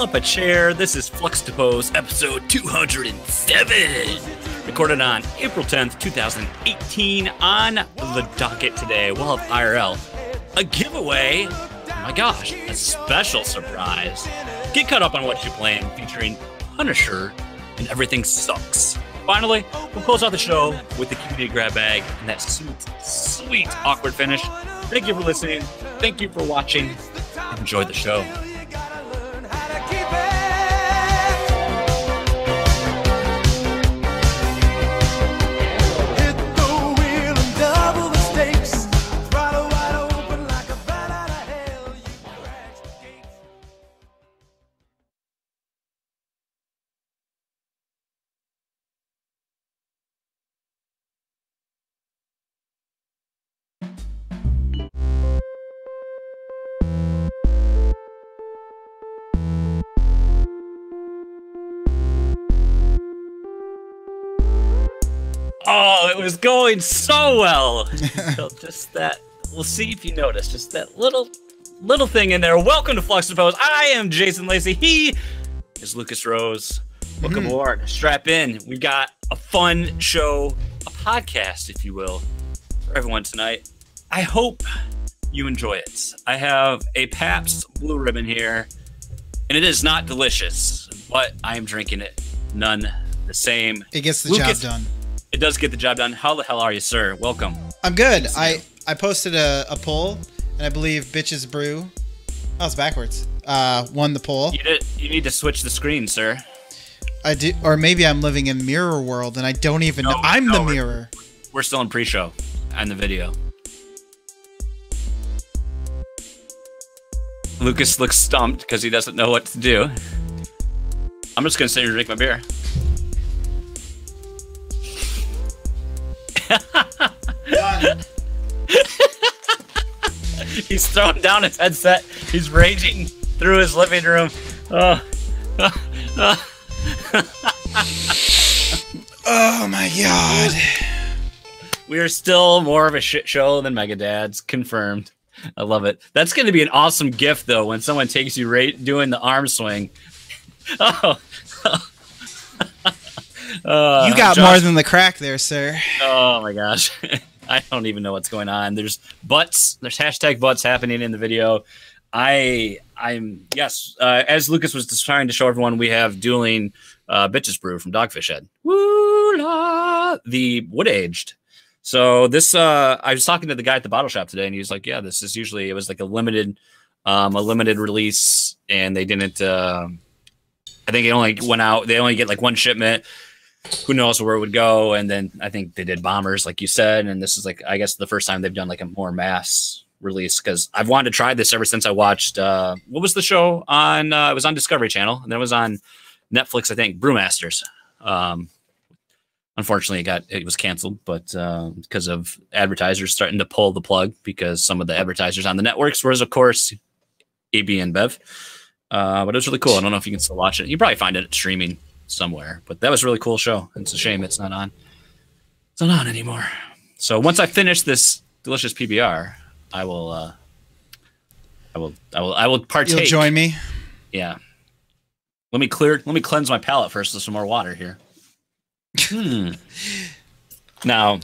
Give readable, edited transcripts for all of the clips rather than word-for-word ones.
up a chair. This is Fluxtaposed, episode 207. Recorded on April 10th, 2018. On the docket today, we'll have IRL, a giveaway, oh my gosh, a special surprise. Get caught up on what you're playing, featuring Punisher and Everything Sucks. Finally, we'll close out the show with the community grab bag and that sweet, sweet awkward finish. Thank you for listening. Thank you for watching. Enjoy the show. Oh, it was going so well. So just that, we'll see if you notice, just that little thing in there. Welcome to Fluxtaposed. I am Jason Lacey. He is Lucas Rose. Welcome aboard. Strap in. We've got a fun show, a podcast, if you will, for everyone tonight. I hope you enjoy it. I have a Pabst Blue Ribbon here, and it is not delicious, but I am drinking it none the same. It gets the job done. It does get the job done. How the hell are you, sir? Welcome. I'm good. I posted a poll, and I believe Bitches Brew. Oh, it's backwards. Won the poll. You need to switch the screen, sir. I do, or maybe I'm living in mirror world, and I don't even know. I'm the mirror. We're still in pre-show on the video. Lucas looks stumped because he doesn't know what to do. I'm just gonna sit here and drink my beer. Done. He's throwing down his headset. He's raging through his living room. Oh my god. We are still more of a shit show than Megadads. Confirmed. I love it. That's going to be an awesome gift, though, when someone takes you right doing the arm swing. Oh. You got Josh, more than the crack there, sir. Oh my gosh. I don't even know what's going on. There's butts. There's hashtag butts happening in the video. Yes, as Lucas was just trying to show everyone, we have dueling Bitches Brew from Dogfish Head. Woo-la! The wood aged. So this, I was talking to the guy at the bottle shop today, and he was like, "Yeah, this is usually, it was like a limited release, and they didn't. I think it only went out. They only get like one shipment. Who knows where it would go? And then I think they did bombers, like you said. And this is like, I guess, the first time they've done like a more mass release, because I've wanted to try this ever since I watched what was the show on? It was on Discovery Channel, and then it was on Netflix, I think, Brewmasters. Unfortunately, it was canceled, but because of advertisers starting to pull the plug, because some of the advertisers on the networks was, of course, AB and Bev. But it was really cool. I don't know if you can still watch it. You probably find it streaming somewhere, but that was a really cool show. It's a shame it's not on. It's not on anymore. So once I finish this delicious PBR, I will partake. You'll join me. Yeah. Let me cleanse my palate first with some more water here. Now,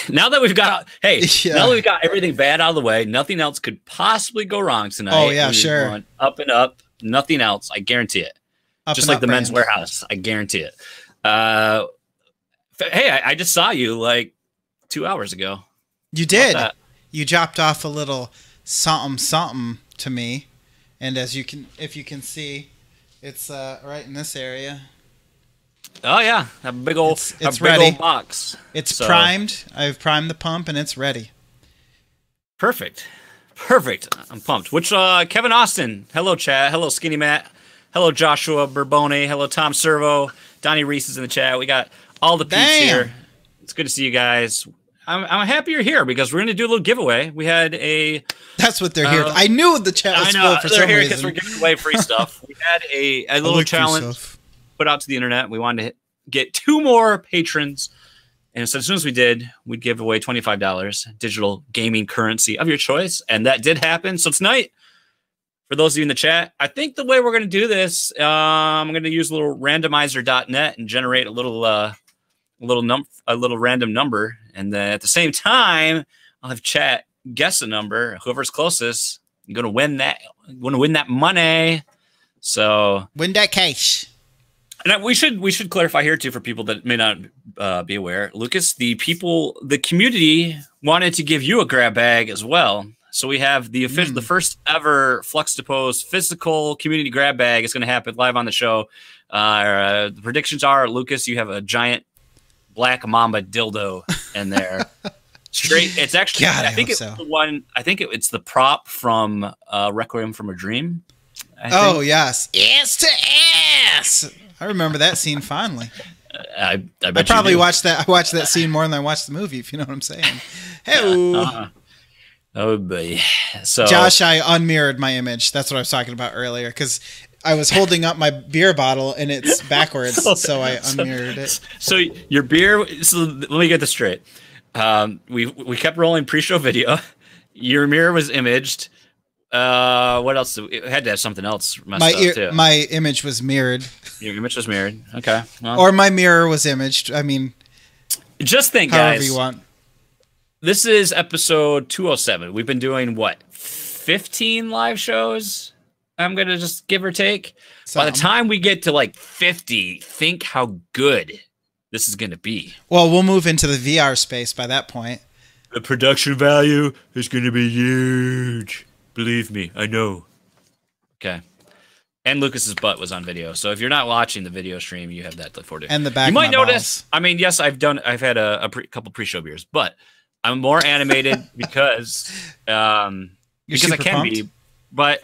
now that we've got, now that we've got everything bad out of the way, nothing else could possibly go wrong tonight. Oh yeah, sure. Up and up, nothing else. I guarantee it. Just like the Men's Warehouse, I guarantee it. Hey, I just saw you like 2 hours ago. You did. You dropped off a little something to me, and as you can, if you can see, it's right in this area. Oh yeah, a big old, it's big ready. Old box. It's primed. I've primed the pump, and it's ready. Perfect. I'm pumped. Which Kevin Austin, hello chat, hello Skinny Matt, hello Joshua Burbone, hello Tom Servo, Donnie Reese is in the chat. We got all the peeps here. It's good to see you guys. I'm happy you're here because we're going to do a little giveaway. We had a... That's what they're here. I knew the chat was full for some reason. They're here because we're giving away free stuff. We had a little challenge put out to the internet. We wanted to get 2 more patrons. And so as soon as we did, we'd give away $25 digital gaming currency of your choice. And that did happen. So tonight, for those of you in the chat, I think the way we're going to do this, I'm going to use a little randomizer.net and generate a little random number, and then at the same time, I'll have chat guess a number. Whoever's closest, I'm going to win that. I'm going to win that money. So win that cash. And we should clarify here too for people that may not be aware, Lucas. The community wanted to give you a grab bag as well. So we have the first ever Fluxtaposed physical community grab bag. It's going to happen live on the show. The predictions are, Lucas, you have a giant black mamba dildo in there. Straight. It's actually. God, I think it's so. the one. I think it's the prop from Requiem from a Dream. Oh yes, ass to ass. I remember that scene fondly. I probably watched that. I watched that scene more than I watched the movie. If you know what I'm saying. Hey. Oh boy. So Josh, I unmirrored my image. That's what I was talking about earlier because I was holding up my beer bottle and it's backwards, so I unmirrored it. So your beer. So let me get this straight. We kept rolling pre-show video. Your mirror was imaged. What else? It had to have something else messed up too. My image was mirrored. Your image was mirrored. Okay. Well, or my mirror was imaged. I mean, just think, however guys. You want. This is episode 207. We've been doing what? 15 live shows? I'm going to just give or take. By the time we get to like 50, think how good this is going to be. Well, we'll move into the VR space by that point. The production value is going to be huge. Believe me, I know. Okay. And Lucas's butt was on video. So if you're not watching the video stream, you have that to look forward to. And the back. You might notice. I mean, yes, I've had a couple pre-show beers, but I'm more animated because I can be. But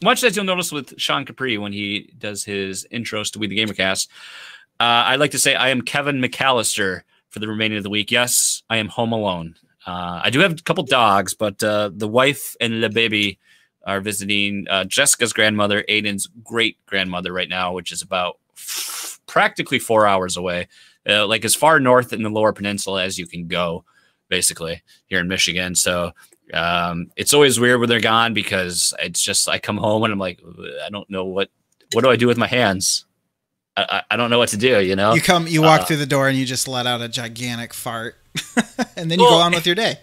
much as you'll notice with Sean Capri when he does his intros to We the Gamercast, I'd like to say I am Kevin McAllister for the remaining of the week. Yes, I am home alone. I do have a couple dogs, but the wife and the baby are visiting Jessica's grandmother, Aiden's great-grandmother right now, which is about practically 4 hours away, like as far north in the Lower Peninsula as you can go, basically, here in Michigan. So it's always weird when they're gone because it's just I come home and I'm like, I don't know what do I do with my hands? I don't know what to do, you know? You walk through the door and you just let out a gigantic fart. And then you go on with your day.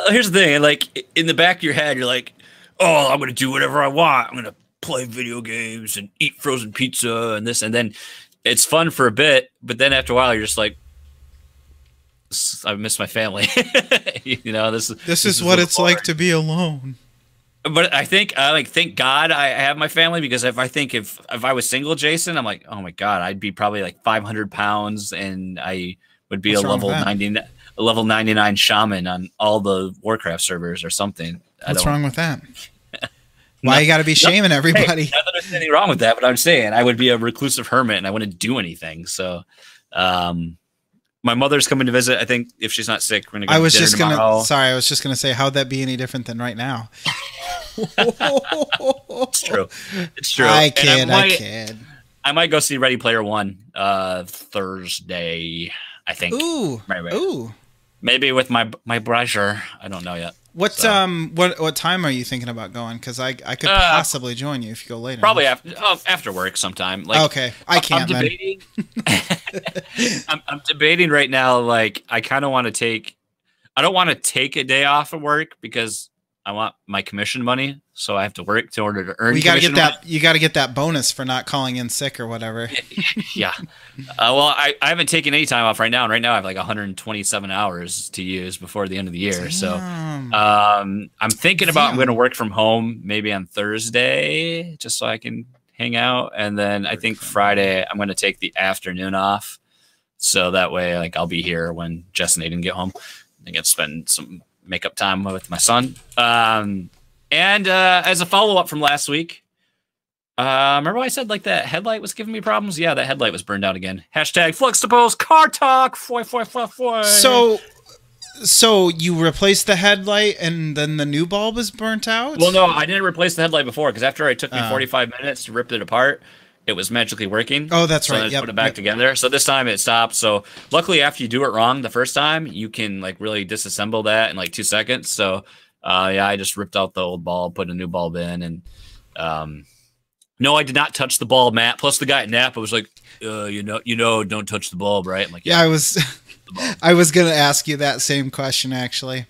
Here's the thing. Like, in the back of your head, you're like, oh, I'm going to do whatever I want. I'm going to play video games and eat frozen pizza and this. And then it's fun for a bit. But then after a while, you're just like, I miss my family. You know, this is what it's like to be alone. But I think, thank God I have my family, because if I was single, Jason, I'm like, oh my God, I'd be probably like 500 pounds and I would be a level 99 shaman on all the Warcraft servers or something. What's wrong with that? Why you got to be shaming everybody? Hey, not that there's anything wrong with that, but I'm saying I would be a reclusive hermit and I wouldn't do anything. So, my mother's coming to visit. I think if she's not sick, we're gonna go to dinner tomorrow. Sorry, I was just gonna say, how'd that be any different than right now? It's true. It's true. I kid. I might go see Ready Player One Thursday, I think. Ooh. Right. Ooh. Maybe with my brother. I don't know yet. What time are you thinking about going? Because I could possibly join you if you go later. Probably after work sometime. Like, okay, I can't. I'm debating. I'm debating right now. Like, I kind of want to take. I don't want to take a day off of work because I want my commission money, so I have to work in order to earn. You got to get that. You got to get that bonus for not calling in sick or whatever. Yeah. Well, I haven't taken any time off right now. And right now I have like 127 hours to use before the end of the year. Damn. So I'm thinking about I'm going to work from home maybe on Thursday just so I can hang out. And then I think Friday I'm going to take the afternoon off. So that way, like, I'll be here when Jess and Aiden get home. I get to spend some makeup time with my son. And as a follow-up from last week, remember I said like that headlight was giving me problems? Yeah, that headlight was burned out again. Hashtag Fluxtaposed car talk. Foy. So you replaced the headlight and then the new bulb is burnt out? Well, no, I didn't replace the headlight before because after it took me 45 minutes to rip it apart, it was magically working. Oh, that's right. So I just put it back together. So this time it stopped. So luckily, after you do it wrong the first time, you can like really disassemble that in like 2 seconds. So Yeah, I just ripped out the old bulb, put a new bulb in, and no, I did not touch the bulb, Matt. Plus, the guy at Napa was like, don't touch the bulb, right? I'm like, yeah, I was gonna ask you that same question actually.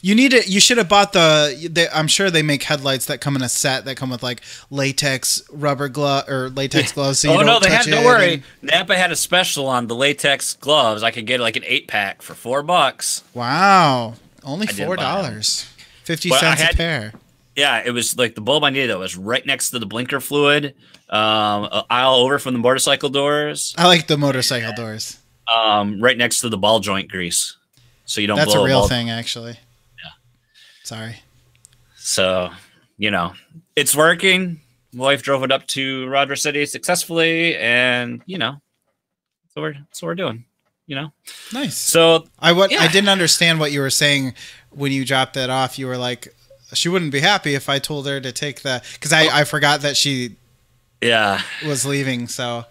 You should have bought I'm sure they make headlights that come in a set that come with like latex rubber glove or latex gloves. So don't worry. Napa had a special on the latex gloves. I could get like an 8-pack for $4. Wow, only $4, 50 cents a pair. Yeah, it was like the bulb I needed. It was right next to the blinker fluid, an aisle over from the motorcycle doors. I like the motorcycle doors. Right next to the ball joint grease, so you don't. That's blow a real thing, actually. Yeah. Sorry. So, it's working. My wife drove it up to Roger City successfully, and so we're doing. Nice. So I didn't understand what you were saying when you dropped that off. You were like, she wouldn't be happy if I told her to take because I forgot that she was leaving. So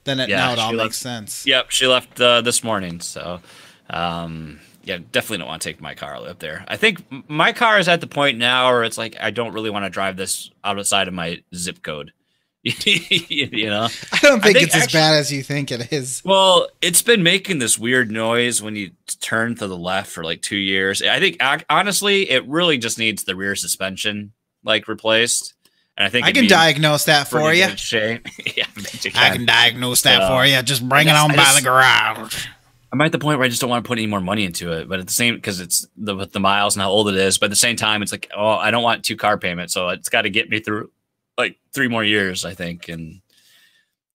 then now it all makes sense. Yep, she left this morning. So definitely don't want to take my car up there. I think my car is at the point now where it's like I don't really want to drive this outside of my zip code. I don't think it's as bad as you think it is. Well, it's been making this weird noise when you turn to the left for like 2 years. I think honestly, it really just needs the rear suspension replaced. And I think I can diagnose that for you. Yeah, I can diagnose that for you. Just bring it on by the garage. I'm at the point where I just don't want to put any more money into it, but at the same, because it's with the miles and how old it is. But at the same time, it's like, I don't want 2 car payments, so it's got to get me through like 3 more years, I think.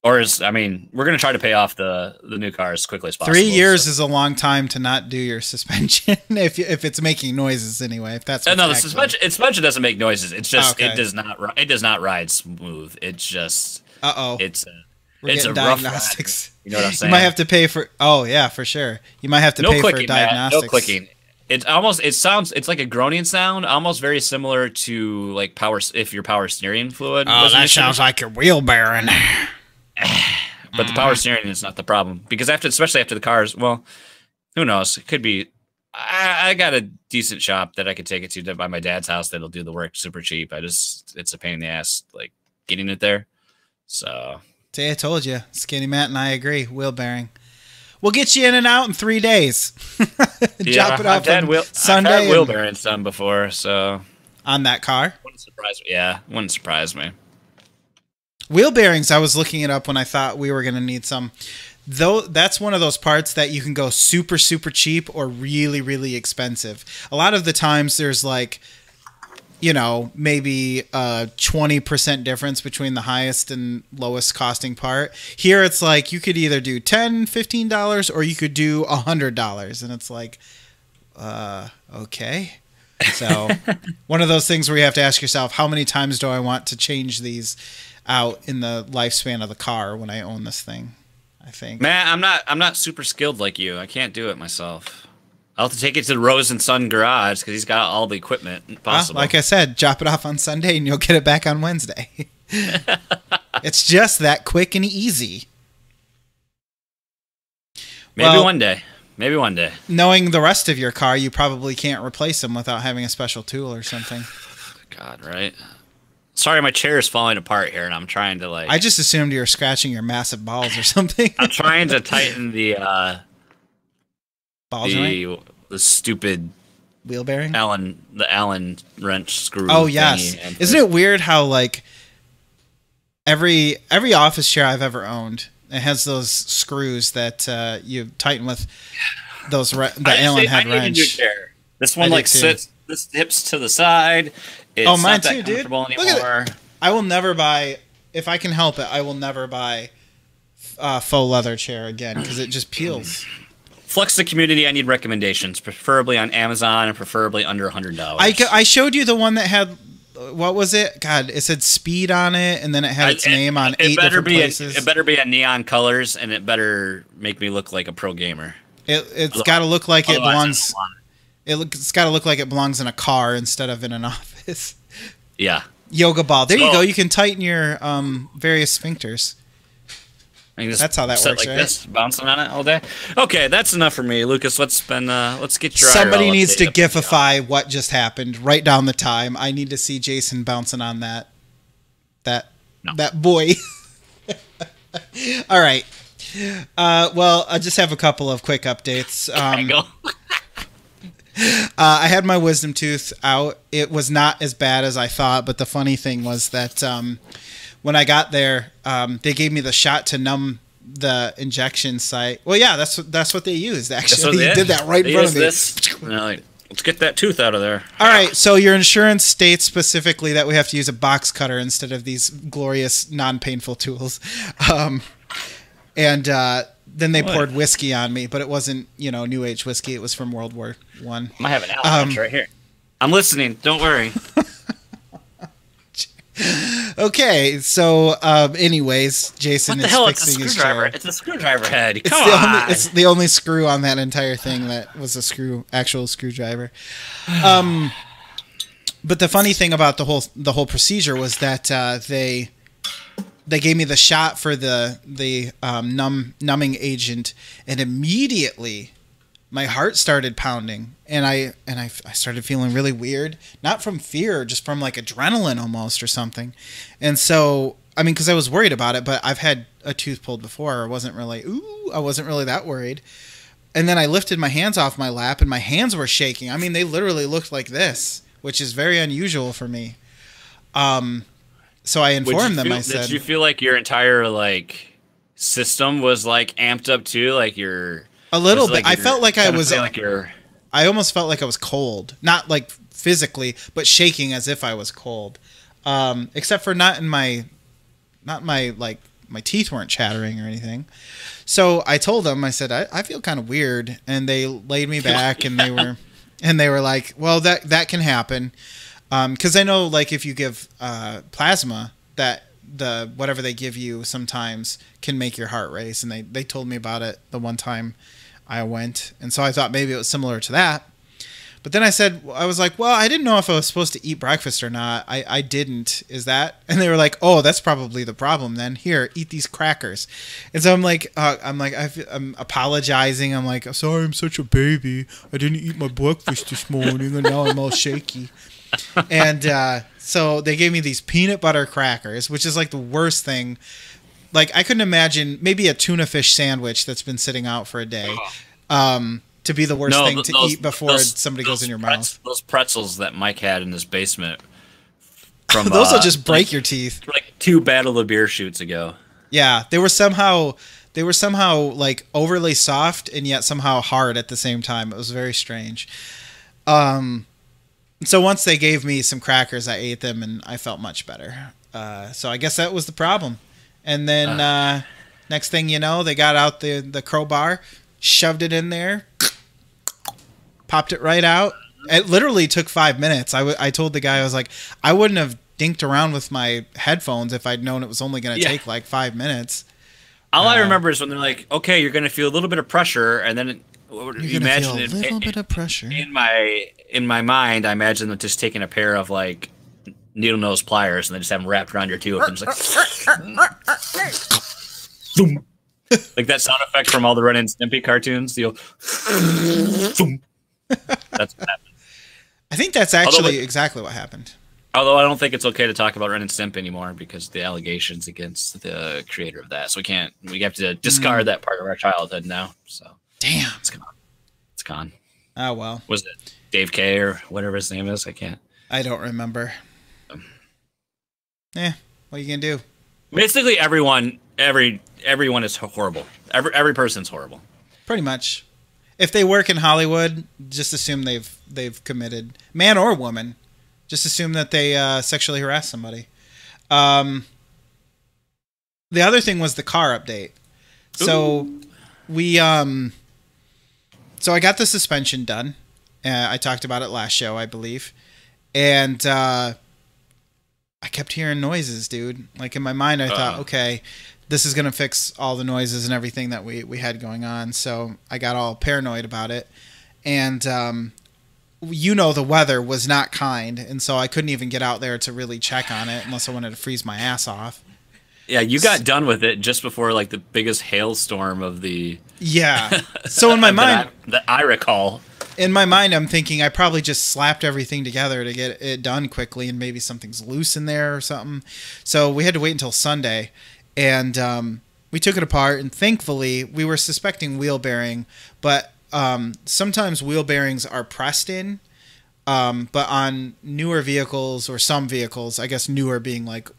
We're gonna try to pay off the new car as quickly as possible. 3 years is a long time to not do your suspension if it's making noises anyway. If that's no, the suspension doesn't make noises. It's just it does not ride smooth. It's just it's a rough diagnostics. You know what I'm saying? You might have to pay for. Oh yeah, for sure. You might have to pay for diagnostics. No clicking. It's like a groaning sound, almost very similar to like if your power steering fluid. Oh, that sounds like your wheel bearing. But the power steering is not the problem because especially after the cars. Well, who knows? It could be. I got a decent shop that I could take it to by my dad's house that'll do the work super cheap. It's a pain in the ass like getting it there. So. See, I told you, Skinny Matt and I agree. Wheel bearing. We'll get you in and out in 3 days. Drop it off on Sunday. I've had wheel bearings done before, so on that car. Wouldn't surprise me. Yeah, wouldn't surprise me. Wheel bearings. I was looking it up when I thought we were going to need some. Though that's one of those parts that you can go super super cheap or really really expensive. A lot of the times there's like, maybe a 20% difference between the highest and lowest costing part. Here it's like you could either do $10, $15 or you could do $100. And it's like, okay. So one of those things where you have to ask yourself, how many times do I want to change these out in the lifespan of the car when I own this thing? I think. Man, I'm not super skilled like you. I can't do it myself. I'll have to take it to the Rose and Son garage because he's got all the equipment possible. Like I said, drop it off on Sunday and you'll get it back on Wednesday. It's just that quick and easy. Maybe one day. Maybe one day. Knowing the rest of your car, you probably can't replace them without having a special tool or something. God, right? Sorry, my chair is falling apart here, and I'm trying to I just assumed you were scratching your massive balls or something. I'm trying to tighten the ball joint? The stupid wheel bearing. The Allen wrench screw. Oh yes, isn't it weird how every office chair I've ever owned, it has those screws that you tighten with those the Allen head wrench. I need a new chair. This one sits. This hips to the side. It's mine not that too, dude. Anymore. Look at it. I will never buy, if I can help it, I will never buy a faux leather chair again because it just peels. Flux the community. I need recommendations, preferably on Amazon and preferably under $100. I showed you the one that had, what was it? God, it said Speed on it, and then it had its name on 8 different places. It better be in neon colors, and it better make me look like a pro gamer. It's got to look like it belongs. It's got to look like it belongs in a car instead of in an office. Yeah. Yoga ball. There you go. You can tighten your various sphincters. That's how that works, like right? this, bouncing on it all day. Okay, that's enough for me, Lucas. Let's get your Somebody IRL needs to update up. gifify what just happened. Write down the time. I need to see Jason bouncing on that boy. All right. Well, I just have a couple of quick updates. I had my wisdom tooth out. It was not as bad as I thought, but the funny thing was that when I got there, they gave me the shot to numb the injection site. Well, yeah, that's what they used, actually. They did that right in front of me. Like, let's get that tooth out of there. All right, so your insurance states specifically that we have to use a box cutter instead of these glorious, non-painful tools. And then they poured whiskey on me, but it wasn't, New Age whiskey. It was from World War I. I have an allergy right here. I'm listening. Don't worry. Okay, so anyways, Jason is fixing his chair. It's a screwdriver head. Come on. It's the only screw on that entire thing that was a actual screwdriver. But the funny thing about the whole procedure was that they gave me the shot for the numbing agent, and immediately my heart started pounding, and I started feeling really weird, not from fear, just from like adrenaline almost or something. And so, I mean, because I was worried about it, but I've had a tooth pulled before. I wasn't really that worried. And then I lifted my hands off my lap, and my hands were shaking. I mean, they literally looked like this, which is very unusual for me. So I informed them. I said, "Did you feel like your entire system was amped up too? Like a little bit. I felt like I was. I almost felt like I was cold, not like physically, but shaking as if I was cold. Except for not my teeth weren't chattering or anything. So I told them. I said I feel kind of weird, and they laid me back, and they were like, well, that can happen. Because I know, if you give plasma, that whatever they give you sometimes can make your heart race, and they told me about it the one time I went, and so I thought maybe it was similar to that. But then I was like, well, I didn't know if I was supposed to eat breakfast or not. I didn't. Is that? And they were like, oh, that's probably the problem then. Here, eat these crackers. And so I'm apologizing. I'm like, sorry, I'm such a baby. I didn't eat my breakfast this morning, and now I'm all shaky. And so they gave me these peanut butter crackers, which is the worst thing. I couldn't imagine maybe a tuna fish sandwich that's been sitting out for a day to be the worst thing to eat before somebody goes in your mouth. Those pretzels that Mike had in his basement from those will just break your teeth. 2 Battle of Beer shoots ago. Yeah, they were somehow overly soft and yet somehow hard at the same time. It was very strange. So once they gave me some crackers, I ate them, and I felt much better. So I guess that was the problem. And then next thing you know, they got out the crowbar, shoved it in there, popped it right out. It literally took 5 minutes. I told the guy, I was like, I wouldn't have dinked around with my headphones if I'd known it was only going to take 5 minutes. All I remember is when they're like, okay, you're going to feel a little bit of pressure, and then you're going to feel a little bit of pressure. In my mind, I imagine them just taking a pair of needle nose pliers and they just have them wrapped around your tooth and just boom. Like that sound effect from all the Ren and Stimpy cartoons. Boom. That's what happened. I think that's actually exactly what happened. Although I don't think it's okay to talk about Ren and Stimpy anymore because of the allegations against the creator of that. So we have to discard that part of our childhood now. So damn, it's gone. It's gone. Oh well. Was it Dave K or whatever his name is? I don't remember. What are you gonna do? Basically, everyone is horrible. Every person's horrible. Pretty much. If they work in Hollywood, just assume they've committed, man or woman. Just assume that they sexually harassed somebody. The other thing was the car update. So so I got the suspension done. I talked about it last show, I believe. And I kept hearing noises, dude. In my mind, I thought, okay, this is going to fix all the noises and everything that we had going on. So I got all paranoid about it. And, the weather was not kind. And so I couldn't even get out there to really check on it unless I wanted to freeze my ass off. Yeah, you got done with it just before like the biggest hailstorm of the. Yeah. So in my mind, that I recall. In my mind, I'm thinking I probably just slapped everything together to get it done quickly, and maybe something's loose in there or something. So we had to wait until Sunday, and we took it apart. And thankfully, we were suspecting wheel bearing, but sometimes wheel bearings are pressed in. But on newer vehicles, or some vehicles, I guess newer being like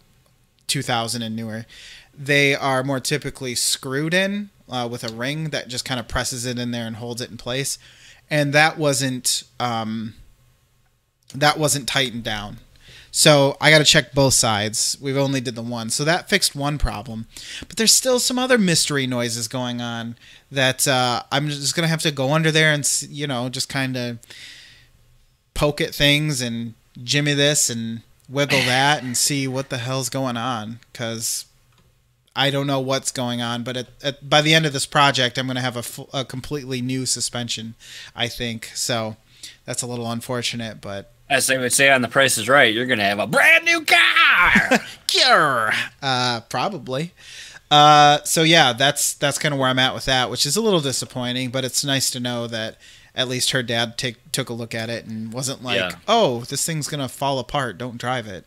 2000 and newer, they are more typically screwed in with a ring that just kind of presses it in there and holds it in place. And that wasn't tightened down. So I got to check both sides. We've only did the one. So that fixed one problem. But there's still some other mystery noises going on that I'm just going to have to go under there and, just kind of poke at things and jimmy this and wiggle that and see what the hell's going on. Because I don't know what's going on, but by the end of this project, I'm going to have a completely new suspension, I think. So that's a little unfortunate, but as they would say on The Price is Right, you're going to have a brand new car. Cure. Probably. So yeah, that's kind of where I'm at with that, which is a little disappointing, but it's nice to know that at least her dad took a look at it and wasn't like, oh, this thing's going to fall apart, don't drive it.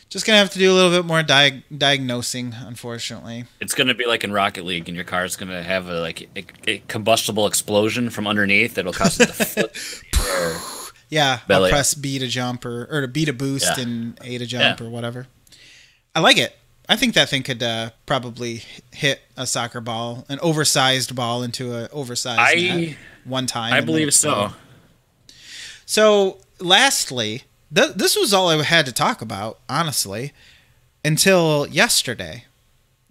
Just going to have to do a little bit more diagnosing, unfortunately. It's going to be like in Rocket League, and your car's going to have a combustible explosion from underneath that'll cause it to flip. Yeah, I'll press B to jump or B to boost and A to jump or whatever. I like it. I think that thing could probably hit a soccer ball, an oversized ball into an oversized net one time. I believe so. So, lastly, this was all I had to talk about, honestly, until yesterday.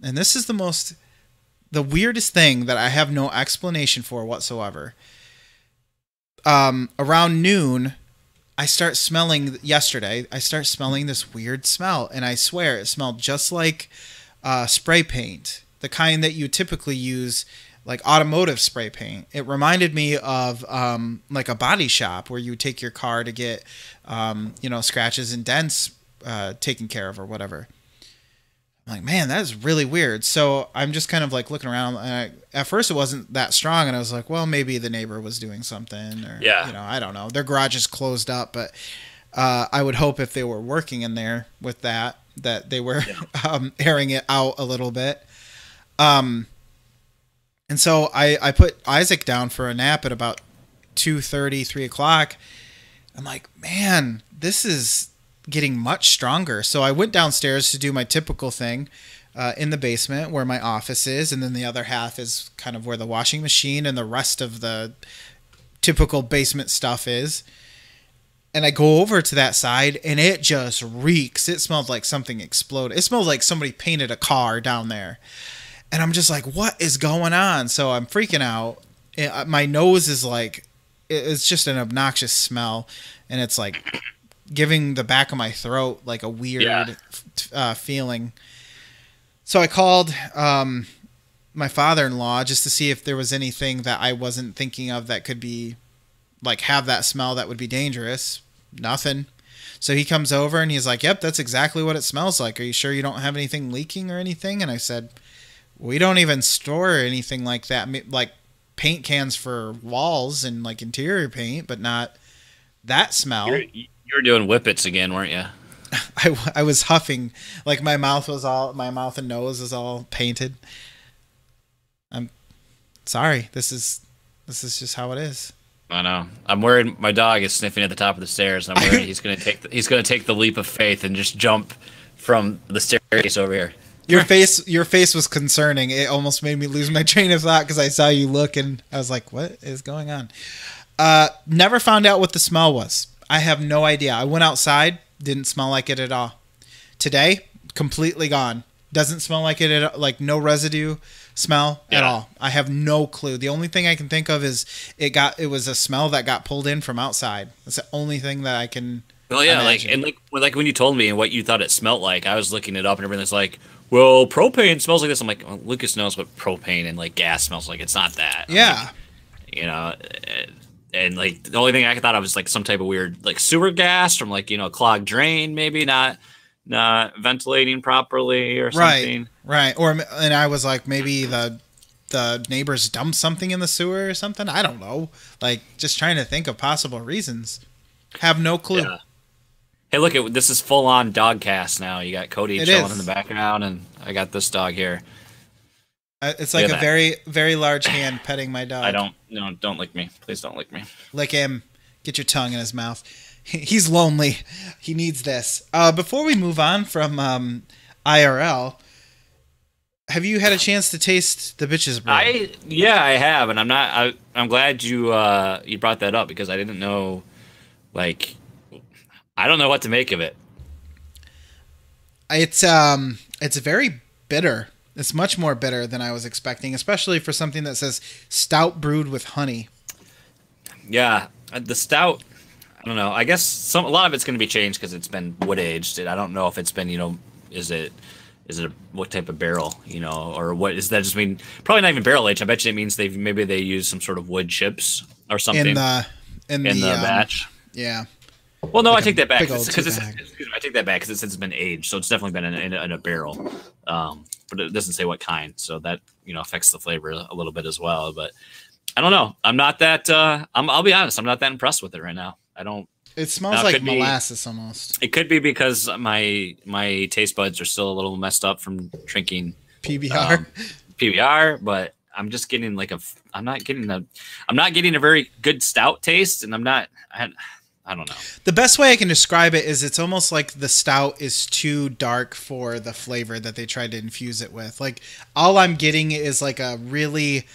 And this is the weirdest thing that I have no explanation for whatsoever. Around noon, I start smelling this weird smell, and I swear it smelled just like spray paint, the kind that you typically use, like automotive spray paint. It reminded me of like a body shop where you take your car to get scratches and dents taken care of or whatever. I'm like, man, that is really weird. So I'm just kind of like looking around. And at first, it wasn't that strong, and I was like, well, maybe the neighbor was doing something, or I don't know. Their garage is closed up, but I would hope if they were working in there with that they were airing it out a little bit. And so I put Isaac down for a nap at about 2:30, 3 o'clock. I'm like, man, this is getting much stronger. So I went downstairs to do my typical thing in the basement where my office is, and then the other half is kind of where the washing machine and the rest of the typical basement stuff is. And I go over to that side, and it just reeks. It smelled like something exploded. It smelled like somebody painted a car down there. And I'm just like, what is going on? So I'm freaking out. My nose is like, it's just an obnoxious smell, and it's like giving the back of my throat like a weird feeling. So I called my father-in-law just to see if there was anything that I wasn't thinking of that could be like have that smell that would be dangerous. Nothing. So he comes over and he's like, yep, that's exactly what it smells like. Are you sure you don't have anything leaking or anything? And I said, we don't even store anything like that, like paint cans for walls and like interior paint, but not that smell. You were doing whippets again, weren't you? I was huffing, like my mouth and nose was all painted. I'm sorry. This is just how it is. I know. I'm worried my dog is sniffing at the top of the stairs. I'm worried he's gonna take the leap of faith and just jump from the staircase over here. Your face was concerning. It almost made me lose my train of thought because I saw you look and I was like, what is going on? Never found out what the smell was. I have no idea. I went outside, didn't smell like it at all. Today, completely gone. Doesn't smell like it at all, like no residue smell at all. I have no clue. The only thing I can think of is it was a smell that got pulled in from outside. That's the only thing that I can imagine. like when you told me what you thought it smelled like, I was looking it up and everything's like, well, propane smells like this. I'm like, well, Lucas knows what propane and like gas smells like. It's not that. Yeah. And like the only thing I thought of was like some type of weird like sewer gas from like, a clogged drain, maybe not not ventilating properly or something. Right. And I was like, maybe the neighbors dumped something in the sewer or something. I don't know. Like, just trying to think of possible reasons. Have no clue. Yeah. Hey, look, this is full on dog cast now. You got Cody chilling in the background, and I got this dog here. It's like a very, very large hand petting my dog. Don't lick me. Please don't lick me. Lick him. Get your tongue in his mouth. He's lonely. He needs this. Before we move on from IRL, have you had a chance to taste the bitches brew? I have, and I'm glad you brought that up because I didn't know, like, I don't know what to make of it. It's very bitter. It's much more bitter than I was expecting, especially for something that says stout brewed with honey. Yeah, the stout, I don't know. I guess a lot of it's going to be changed because it's been wood aged. I don't know if it's been, is it what type of barrel, or what is that? Just mean probably not even barrel aged. I bet you it means maybe they use some sort of wood chips or something in the batch. Yeah. Well, no, I take that back I take that back because it says it's been aged, so it's definitely been in a barrel. But it doesn't say what kind, so that affects the flavor a little bit as well. But I don't know. I'm not that. I'll be honest. I'm not that impressed with it right now. I don't. It smells like molasses almost. It could be because my taste buds are still a little messed up from drinking PBR, but I'm just getting I'm not getting a very good stout taste, and I don't know. The best way I can describe it is it's almost like the stout is too dark for the flavor that they tried to infuse it with. Like, all I'm getting is like a really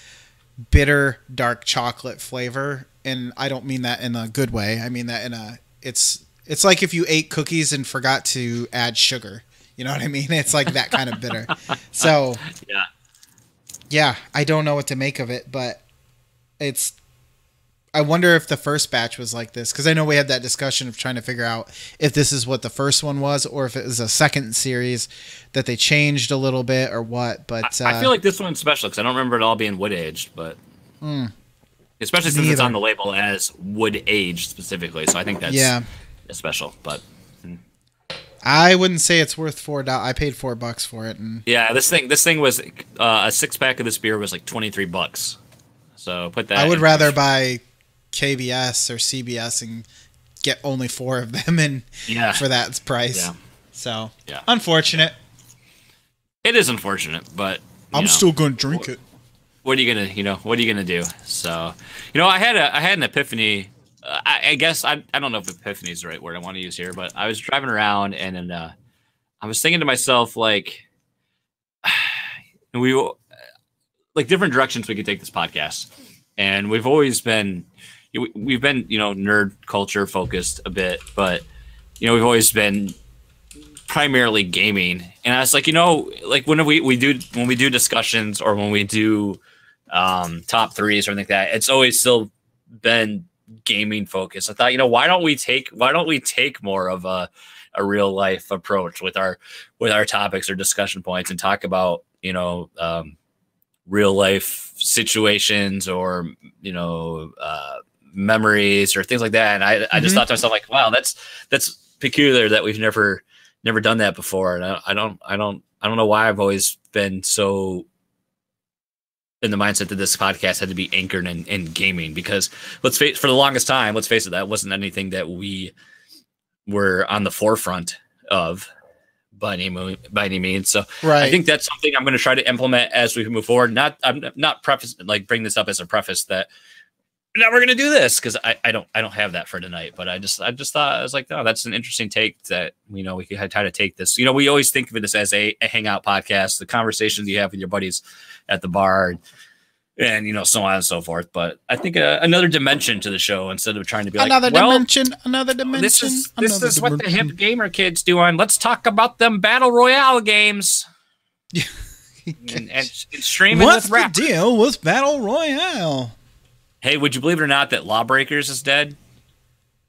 bitter dark chocolate flavor, and I don't mean that in a good way. I mean that it's like if you ate cookies and forgot to add sugar. You know what I mean? It's like that kind of bitter. So yeah, I don't know what to make of it, but I wonder if the first batch was like this, because I know we had that discussion of trying to figure out if this is what the first one was or if it was a second series that they changed a little bit or what. But I feel like this one's special because I don't remember it all being wood aged, but especially since it's on the label as wood aged specifically. So I think that's special. But I wouldn't say it's worth $4. I paid $4 for it, and this thing was a 6-pack of this beer was like $23. So put that. I would rather buy KBS or CBS and get only 4 of them for that price. Yeah. So unfortunate. It is unfortunate, but I'm still going to drink it. What are you gonna do? So, I had an epiphany. I guess I don't know if epiphany is the right word I want to use here, but I was driving around and I was thinking to myself like different directions we could take this podcast, and we've been nerd culture focused a bit, but we've always been primarily gaming. And I was like, when we do discussions or when we do top threes or anything like that, it's always still been gaming focused. I thought, why don't we take more of a real life approach with our topics or discussion points and talk about real life situations or memories or things like that. And I just thought to myself like, wow, that's peculiar that we've never done that before. And I don't know why I've always been so in the mindset that this podcast had to be anchored in gaming, because for the longest time, let's face it, that wasn't anything that we were on the forefront of by any means. So I think that's something I'm going to try to implement as we move forward. I'm not bring this up as a preface that now we're going to do this, because I don't have that for tonight, but I just thought, I was like, oh, that's an interesting take that, we could try to take this. We always think of this as a hangout podcast, the conversations you have with your buddies at the bar and so on and so forth. But I think another dimension to the show, instead of trying to be another dimension. This is what the hip gamer kids do on. Let's talk about them battle royale games. and streaming. What's the deal with battle royale? Hey, would you believe it or not that Lawbreakers is dead?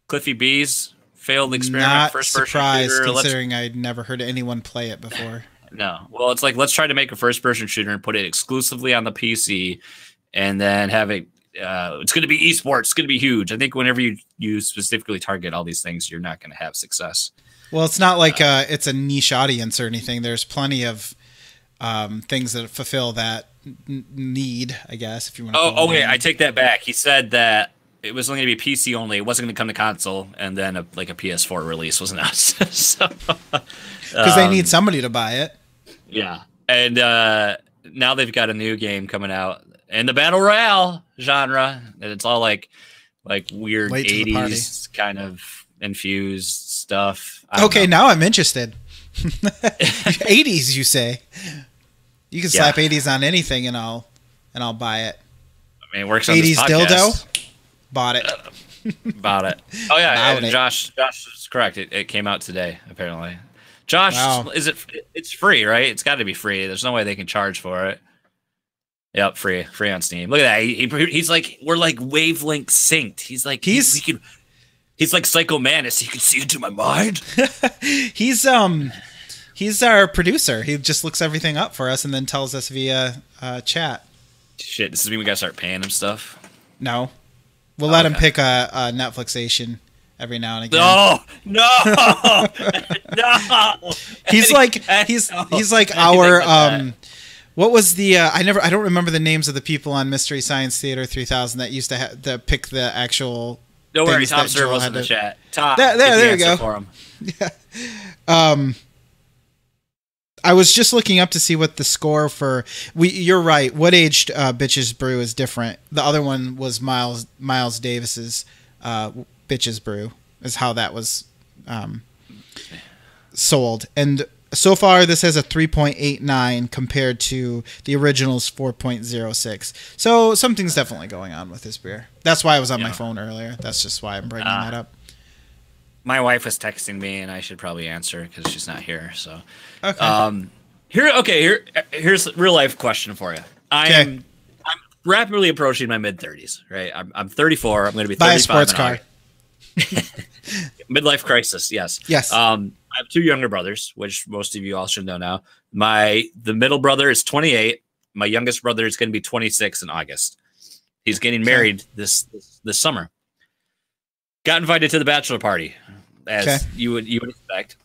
Cliffy B's failed experiment. Not surprised, considering I'd never heard anyone play it before. No. Well, it's like, let's try to make a first-person shooter and put it exclusively on the PC, and then have it. It's going to be esports. It's going to be huge. I think whenever you specifically target all these things, you're not going to have success. Well, it's not like it's a niche audience or anything. There's plenty of things that fulfill that need, I guess, if you want to. Oh, wait, I take that back. He said that it was only going to be PC only. It wasn't going to come to console, and then a PS4 release was announced. Because they need somebody to buy it. Yeah, and now they've got a new game coming out in the battle royale genre, and it's all like weird 80s kind of infused stuff. Okay, now I'm interested. 80s, you say? You can slap 80s on anything, and I'll buy it. I mean, it works on 80s dildo. Bought it. Bought it. Oh yeah, and Josh is correct. It came out today, apparently. Josh, it's free, right? It's got to be free. There's no way they can charge for it. Yep, free on Steam. Look at that. He's like, we're like wavelength synced. He's like he's like Psycho Mantis. He can see into my mind. He's our producer. He just looks everything up for us and then tells us via chat. Shit, this is when we gotta start paying him stuff. No, we'll let him pick a Netflixation every now and again. No. He's like our what was the I don't remember the names of the people on Mystery Science Theater 3000 that used to pick the actual. Don't worry, Tom Servo's in the chat. Tom, there you go. For him. Yeah. I was just looking up to see what the score for. You're right. What aged Bitches Brew is different. The other one was Miles Davis's Bitches Brew is how that was sold. And so far, this has a 3.89 compared to the original's 4.06. So something's definitely going on with this beer. That's why I was on my phone earlier. That's just why I'm bringing that up. My wife was texting me, and I should probably answer because she's not here. So, okay. Here's a real life question for you. I'm rapidly approaching my mid-30s. Right, I'm 34. I'm going to be 35. Buy a sports car. Midlife crisis. Yes. Yes. I have two younger brothers, which most of you all should know now. The middle brother is 28. My youngest brother is going to be 26 in August. He's getting married this summer. Got invited to the bachelor party, as you would expect.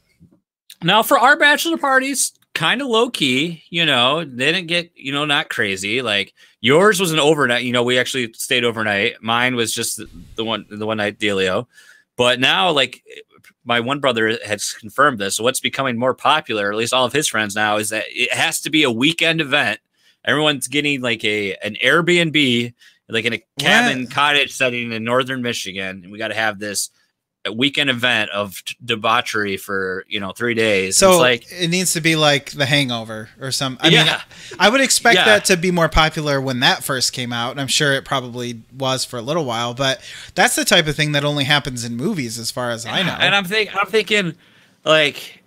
Now, for our bachelor parties, kind of low key. They didn't get not crazy. Like yours was an overnight. We actually stayed overnight. Mine was just the one night dealio. But now, like my one brother has confirmed this. So what's becoming more popular, at least all of his friends now, is that it has to be a weekend event. Everyone's getting like an Airbnb. Like in a cabin cottage setting in northern Michigan, and we got to have this weekend event of debauchery for 3 days. So it's like it needs to be like The Hangover or something. I mean, I would expect that to be more popular when that first came out, and I'm sure it probably was for a little while. But that's the type of thing that only happens in movies, as far as I know. And I'm thinking, like,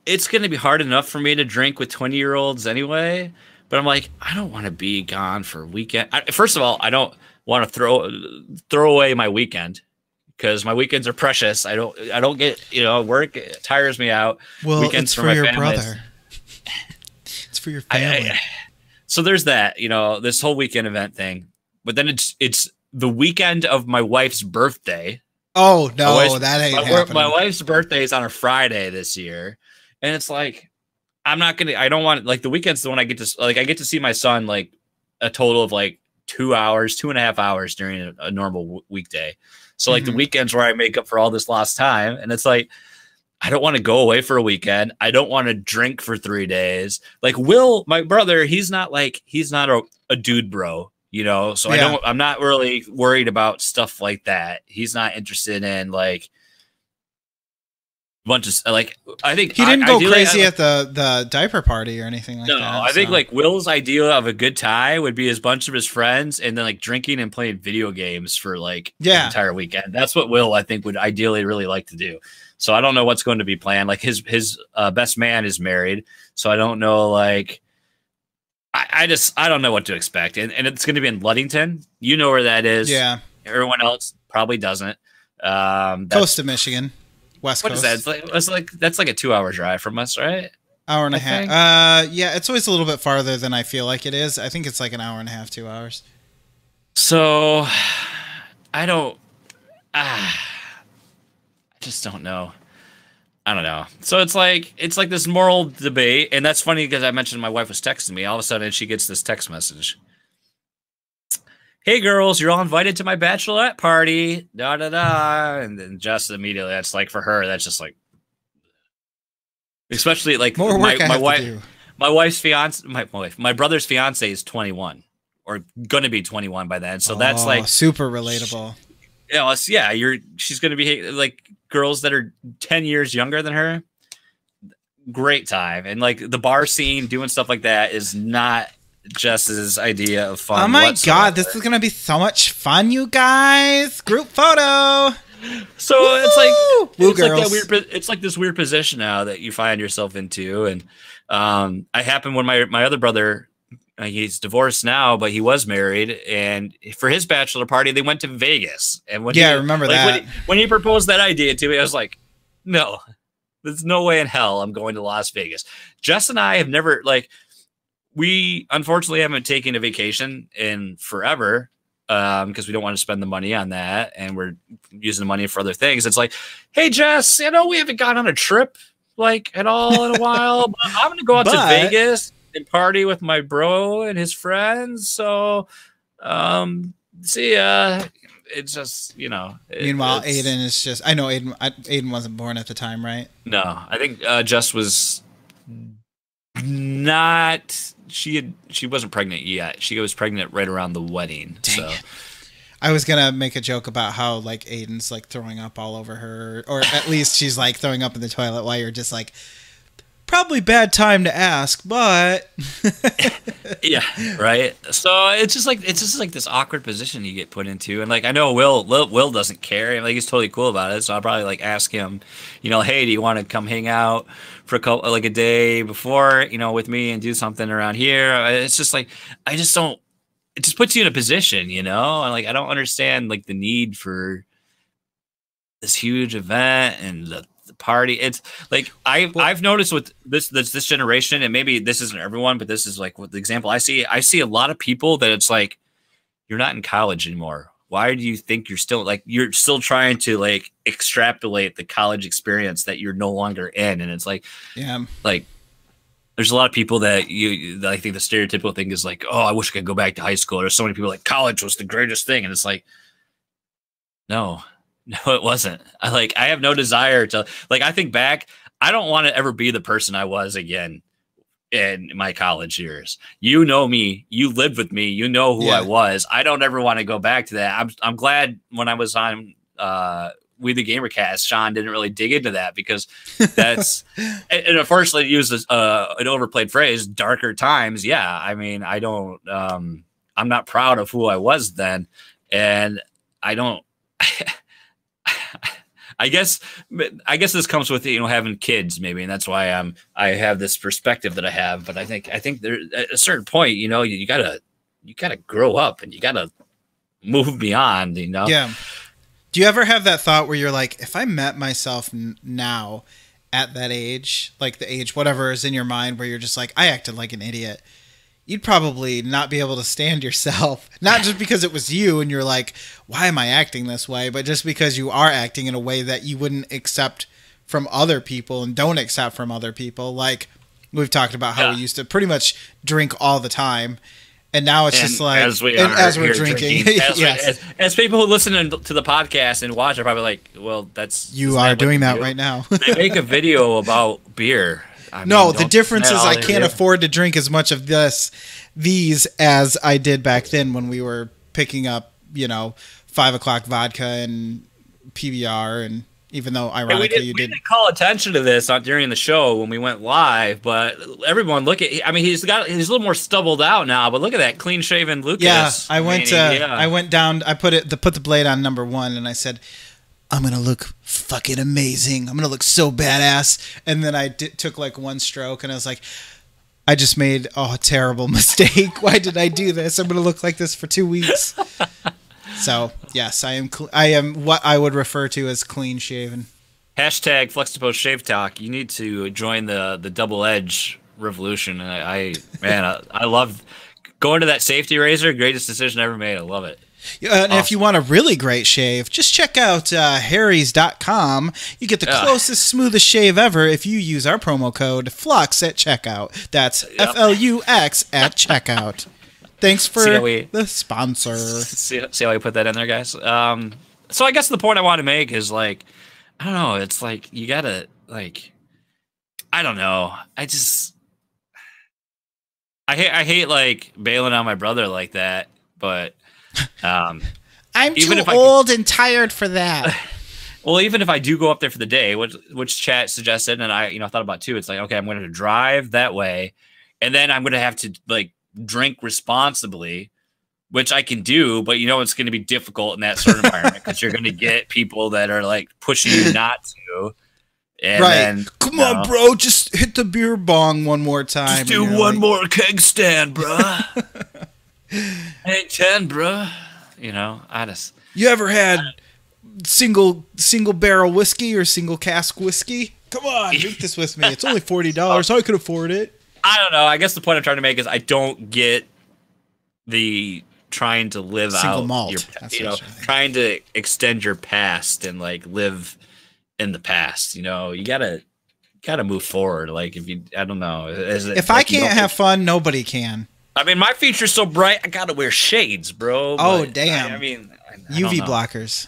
it's going to be hard enough for me to drink with 20-year-olds anyway. But I'm like, I don't want to be gone for a weekend. First of all, I don't want to throw away my weekend because my weekends are precious. I don't get work tires me out. Well, weekends it's for your brother. It's for your family. So there's that, this whole weekend event thing. But then it's the weekend of my wife's birthday. Oh no, that ain't happening. My wife's birthday is on a Friday this year, and it's like. I don't want like the weekend's the one I get to see my son like a total of like 2.5 hours during a normal weekday. So like the weekends where I make up for all this lost time. And it's like, I don't want to go away for a weekend. I don't want to drink for 3 days. Like Will, my brother, he's not a dude bro, so I'm not really worried about stuff like that. He's not interested in like, bunch of like I think he didn't go crazy at the diaper party or anything like that. No, I think like Will's idea of a good time would be a bunch of his friends and then like drinking and playing video games for like the entire weekend. That's what Will I think would ideally really like to do. So I don't know what's going to be planned. Like his best man is married, so I don't know. Like I don't know what to expect, and it's going to be in Ludington. You know where that is? Yeah. Everyone else probably doesn't. Coast of Michigan. West Coast. What is that? That's like a 2-hour drive from us, right? Hour and a half. Yeah, it's always a little bit farther than I feel like it is. I think it's like an hour and a half, 2 hours. So, I just don't know. I don't know. So it's like this moral debate, and that's funny because I mentioned my wife was texting me. All of a sudden, she gets this text message. Hey girls, you're all invited to my bachelorette party. Da da da. And then just immediately, that's like for her, that's just like, especially like More work my wife. My wife's fiance, my brother's fiance is 21 or going to be 21 by then. So that's like super relatable. She's going to be like girls that are 10 years younger than her. Great time. And like the bar scene, doing stuff like that is not Jess's idea of fun. Oh my God, this is going to be so much fun, you guys. Group photo. So it's like this weird position now that you find yourself into. And I happened when my other brother, he's divorced now, but he was married, and for his bachelor party, they went to Vegas. And I remember that when he proposed that idea to me, I was like, no, there's no way in hell I'm going to Las Vegas. Jess and I have never we unfortunately haven't taken a vacation in forever. Because we don't want to spend the money on that, and we're using the money for other things. It's like, hey Jess, we haven't gone on a trip at all in a while, but I'm gonna go out to Vegas and party with my bro and his friends. So see ya. It's just, meanwhile, Aiden is just, I know Aiden wasn't born at the time, right? No, I think Jess was not, she wasn't pregnant yet. She was pregnant right around the wedding. Dang it. I was gonna make a joke about how Aiden's throwing up all over her, or at least she's throwing up in the toilet while you're just probably bad time to ask, but yeah, right. So it's just this awkward position you get put into, and I know Will doesn't care, he's totally cool about it. So I'll probably ask him, hey, do you want to come hang out for a day before, with me and do something around here? It's just I just don't. It just puts you in a position, and I don't understand the need for this huge event and the party. It's I've noticed with this generation, and maybe this isn't everyone, but this is what the example I see a lot of people that it's you're not in college anymore. Why do you think you're still trying to extrapolate the college experience that you're no longer in? And it's there's a lot of people that I think the stereotypical thing is oh, I wish I could go back to high school. There's so many people college was the greatest thing, and it's no, it wasn't. I have no desire to I think back. I don't want to ever be the person I was again in my college years. You know me. You lived with me. You know who I was. I don't ever want to go back to that. I'm glad when I was on We the Gamercast, Sean didn't really dig into that, because that's and unfortunately used an overplayed phrase, darker times. Yeah, I don't. I'm not proud of who I was then, and I don't. I guess this comes with having kids, maybe, and that's why I have this perspective that I have. But I think there at a certain point, you gotta grow up and you gotta move beyond. Yeah. Do you ever have that thought where you're if I met myself now at that age, the age whatever is in your mind, where you're just I acted like an idiot, you'd probably not be able to stand yourself, not just because it was you and you're why am I acting this way, but just because you are acting in a way that you wouldn't accept from other people and don't accept from other people. We've talked about how we used to pretty much drink all the time, and now it's just as we're drinking. As people who listen to the podcast and watch are probably well, that's you are doing that right now. They make a video about beer. The difference is I can't afford to drink as much of these as I did back then when we were picking up, 5 o'clock vodka and PBR, and even though ironically we didn't call attention to this during the show when we went live, but everyone look at. He's a little more stubbled out now, but look at that clean shaven Lucas. Yeah, I went down. I put the blade on number 1, and I said, I'm going to look fucking amazing. I'm going to look so badass. And then I took one stroke, and I was like, I just made a terrible mistake. Why did I do this? I'm going to look like this for 2 weeks. So, yes, I am what I would refer to as clean shaven. Hashtag Fluxtaposed Shave Talk. You need to join the double edge revolution. And I love going to that safety razor. Greatest decision ever made. I love it. And if you want a really great shave, just check out harrys.com. You get the closest, smoothest shave ever if you use our promo code FLUX at checkout. That's FLUX at checkout. Thanks for the sponsor. See how I put that in there, guys? So I guess the point I want to make is, like, I don't know. It's like you got to, like, I don't know. I hate like bailing on my brother like that, but I'm too old and tired for that. Well, even if I do go up there for the day, which chat suggested, and I thought about too, it's like, okay, I'm going to drive that way, and then I'm going to have to like drink responsibly, which I can do, but it's going to be difficult in that sort of environment because you're going to get people that are like pushing you not to. And then, come on, bro, just hit the beer bong one more time. Just do one more keg stand, bro. Hey, 10, bro. You ever had single barrel whiskey or single cask whiskey? Come on, drink this with me. It's only $40. I could afford it. I don't know. I guess the point I'm trying to make is I don't get the trying to live single out malt. Trying to extend your past and like live in the past. You gotta move forward. Like I don't know. If I can't have fun, nobody can. I mean, my future's so bright, I gotta wear shades, bro. Oh, damn. I mean, UV blockers.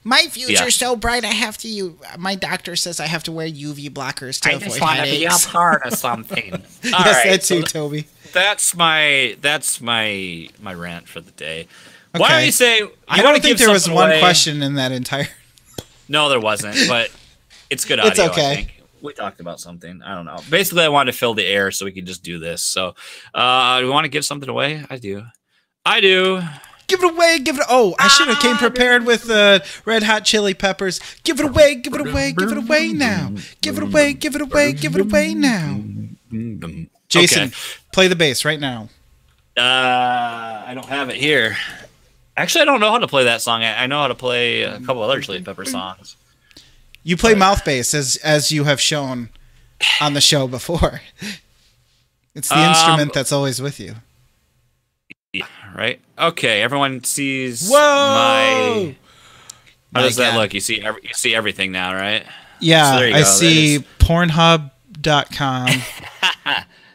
My future's so bright, I have to use. My doctor says I have to wear UV blockers to avoid headaches. I just want to be a part of something. Yes, that's you, Toby. That's my rant for the day. Okay. Why don't you say? I don't think there was one question in that entire. No, there wasn't, but it's good audio. It's okay. I think. We talked about something. I don't know. Basically, I wanted to fill the air so we could just do this. So, do we want to give something away? I do. Give it away. Give it. Oh, I should have came prepared with Red Hot Chili Peppers. Give it away. Give it away. Give it away now. Give it away. Give it away. Give it away now. Jason, play the bass right now. I don't have it here. Actually, I don't know how to play that song. I know how to play a couple other Chili Pepper songs. You play mouth bass as you have shown on the show before. It's the instrument that's always with you. Yeah, right? Okay, everyone sees Whoa! How does that look? You see everything now, right? Yeah, so I see Pornhub.com.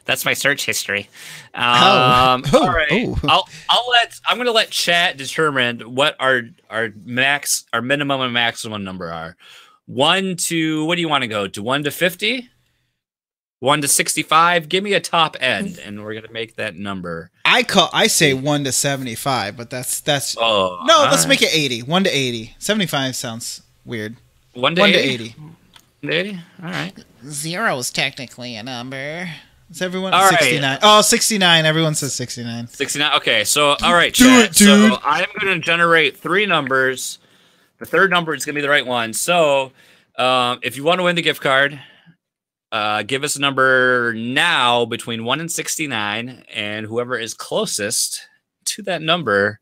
That's my search history. All right. I'm going to let chat determine what our minimum and maximum number are. 1 to, what do you want to go to? 1 to 50? 1 to 65? Give me a top end, and we're going to make that number. I say 1 to 75, but that's let's make it 80. 1 to 80. 75 sounds weird. 1 to 80. 1 to 80? All right. 0 is technically a number. Is everyone 69? Right. Oh, 69. Everyone says 69. 69. Okay, so all right, chat. So I'm going to generate 3 numbers. The third number is going to be the right one. So if you want to win the gift card, give us a number now between 1 and 69, and whoever is closest to that number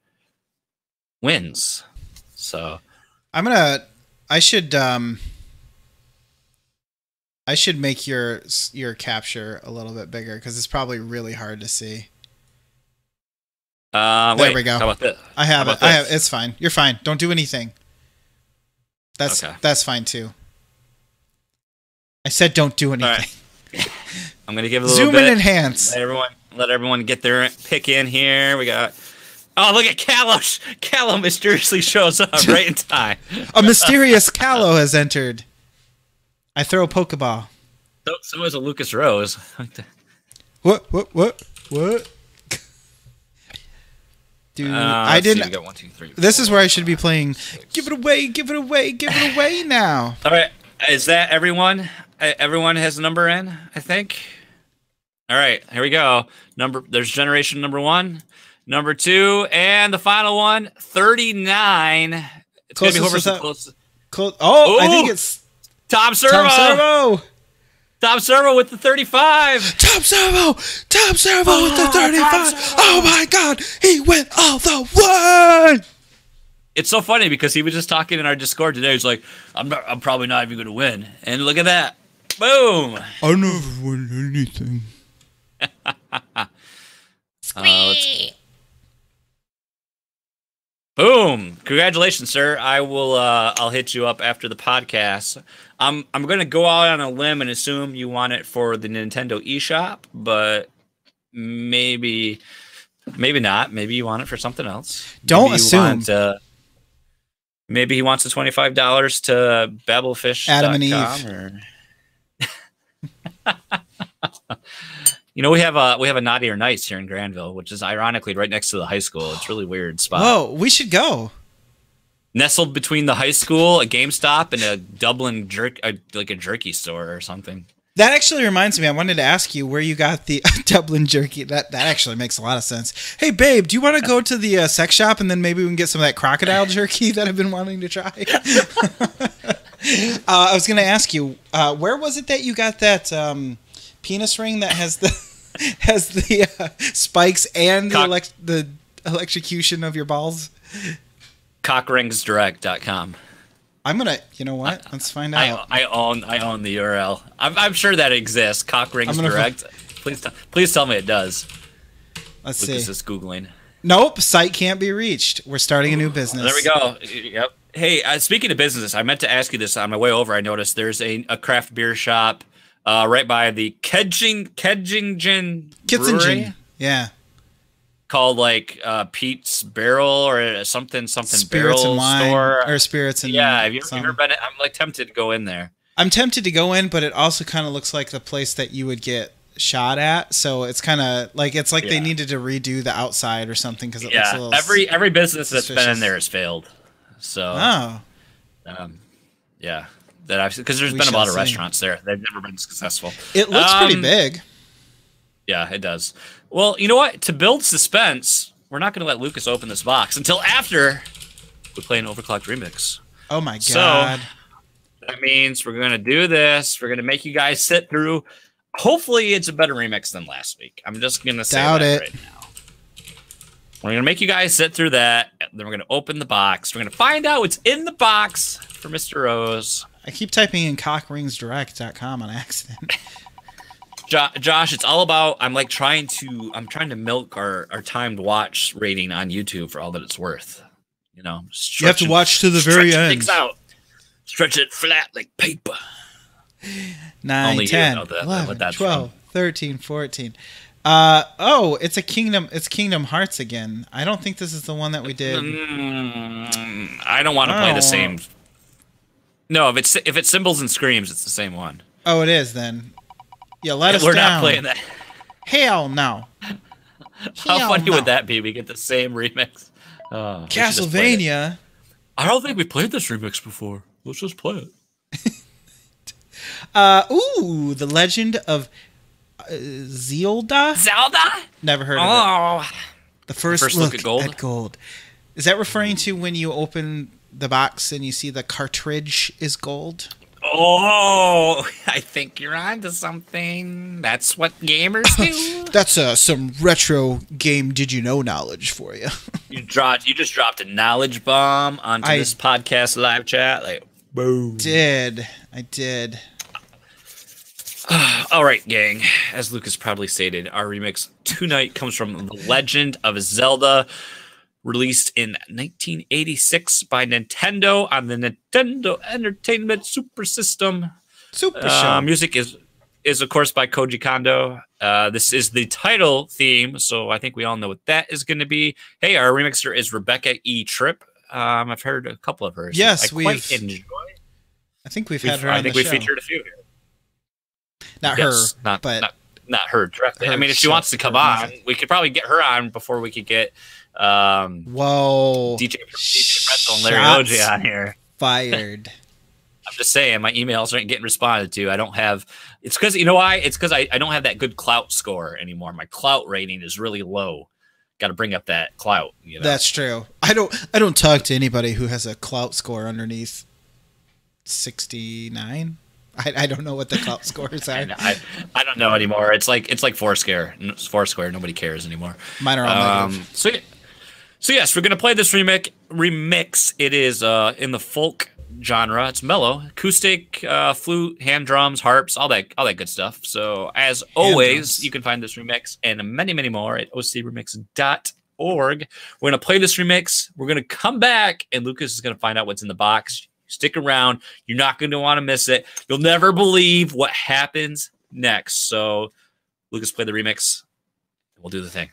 wins. So I should make your capture a little bit bigger because it's probably really hard to see. There we go. How about this? I have it. It's fine. You're fine. Don't do anything. That's fine too. I said don't do anything. Right. I'm gonna give it a little bit. Zoom and enhance. Let everyone get their pick in here. We got. Oh, look at Kalos. Callow mysteriously shows up right in time. A mysterious Callow has entered. I throw a Pokeball. So is a Lucas Rose. What? Dude, I didn't. We got 1, 2, 3, 4, this is where I should be playing. Give it away! Give it away! Give it away now! All right, is that everyone? Everyone has a number in, I think. All right, here we go. There's generation number 1, number 2, and the final one, 39. It's gonna be whoever's the closest. I think it's Tom Servo. Tom Servo with the 35. Tom Servo with the 35. Oh my God, he went all the way. It's so funny because he was just talking in our Discord today. He's like, I'm probably not even going to win. And look at that. Boom. I never win anything. congratulations, sir. I will. I'll hit you up after the podcast. I'm gonna go out on a limb and assume you want it for the Nintendo eShop, but maybe not. Maybe you want it for something else. Don't assume. Maybe he wants the $25 to babblefish. Adam and Eve. You know, we have a Naughty or Nice here in Granville, which is ironically right next to the high school. It's a really weird spot. Oh, we should go. Nestled between the high school, a GameStop, and a Dublin like a jerky store or something. That actually reminds me. I wanted to ask you where you got the Dublin jerky. That actually makes a lot of sense. Hey, babe, do you want to go to the sex shop and then maybe we can get some of that crocodile jerky that I've been wanting to try? I was going to ask you, where was it that you got that penis ring that has the spikes and the electrocution of your balls? Cockringsdirect.com. I'm gonna. You know what? Let's find out. I own the URL. I'm sure that exists. Cockrings Direct. Please tell me it does. Let's Lucas see. is googling. Nope. Site can't be reached. We're starting a new business. There we go. Yep. Hey, speaking of business, I meant to ask you this on my way over. I noticed there's a craft beer shop right by the Kedgingen Brewery. Yeah. Called like Pete's Barrel or something Spirits barrel and wine, store or spirits and have you ever been? I'm like tempted to go in there. I'm tempted to go in, but it also kind of looks like the place that you would get shot at. So it's kind of like they needed to redo the outside or something because it looks a little every business that's suspicious. been in there has failed. So because there's been a lot of restaurants there. They've never been successful. It looks pretty big. Yeah, it does. Well, you know what? To build suspense, we're not going to let Lucas open this box until after we play an Overclocked remix. Oh my god! So that means we're going to do this. We're going to make you guys sit through. Hopefully, it's a better remix than last week. I'm just going to say that right now. We're going to make you guys sit through that. Then we're going to open the box. We're going to find out what's in the box for Mr. Rose. I keep typing in cockringsdirect.com on accident. Josh, it's all about. I'm trying to milk our timed watch rating on YouTube for all that it's worth. You know, you have to watch to the very end. Things out. Stretch it flat like paper. 9, 10, 11, 12, 13, 14. It's Kingdom Hearts again. I don't think this is the one that we did. I don't want to play the same. No, if it's Symbols and Screams, it's the same one. Oh, it is then. Yeah, we're down. Not playing that. Hell no. How funny would that be? We get the same remix. Castlevania. I don't think we played this remix before. Let's just play it. The Legend of Zelda? Never heard of it. The first look at gold. Is that referring to when you open the box and you see the cartridge is gold? Oh, I think you're onto something. That's what gamers do. That's some retro game did you know knowledge for you. You just dropped a knowledge bomb onto this podcast live chat. Like, boom. I did. All right, gang. As Lucas probably stated, our remix tonight comes from The Legend of Zelda, released in 1986 by Nintendo on the Nintendo Entertainment Super System. Music is of course by Koji Kondo. This is the title theme, so I think we all know what that is going to be. Hey, our remixer is Rebecca E. Tripp. I've heard a couple of hers. Yes, I quite enjoy. I think we've had her on the show. I think we featured a few here. Not her directly. I mean, if she wants to come on, we could probably get her on before we could get DJ Pretzel and Larry OJ on here. Fired. I'm just saying, my emails aren't getting responded to. I don't have. It's because you know why? It's because I don't have that good clout score anymore. My clout rating is really low. Got to bring up that clout. You know? That's true. I don't talk to anybody who has a clout score underneath 69. I don't know what the clout scores are. I don't know anymore. It's like Foursquare. Foursquare. Nobody cares anymore. Mine are all negative. So yes, we're gonna play this remix. It is in the folk genre. It's mellow, acoustic, flute, hand drums, harps, all that good stuff. So as always, you can find this remix and many more at ocremix.com. We're going to play this remix. We're going to come back, and Lucas is going to find out what's in the box. Stick around. You're not going to want to miss it. You'll never believe what happens next. So, Lucas, play the remix. We'll do the thing.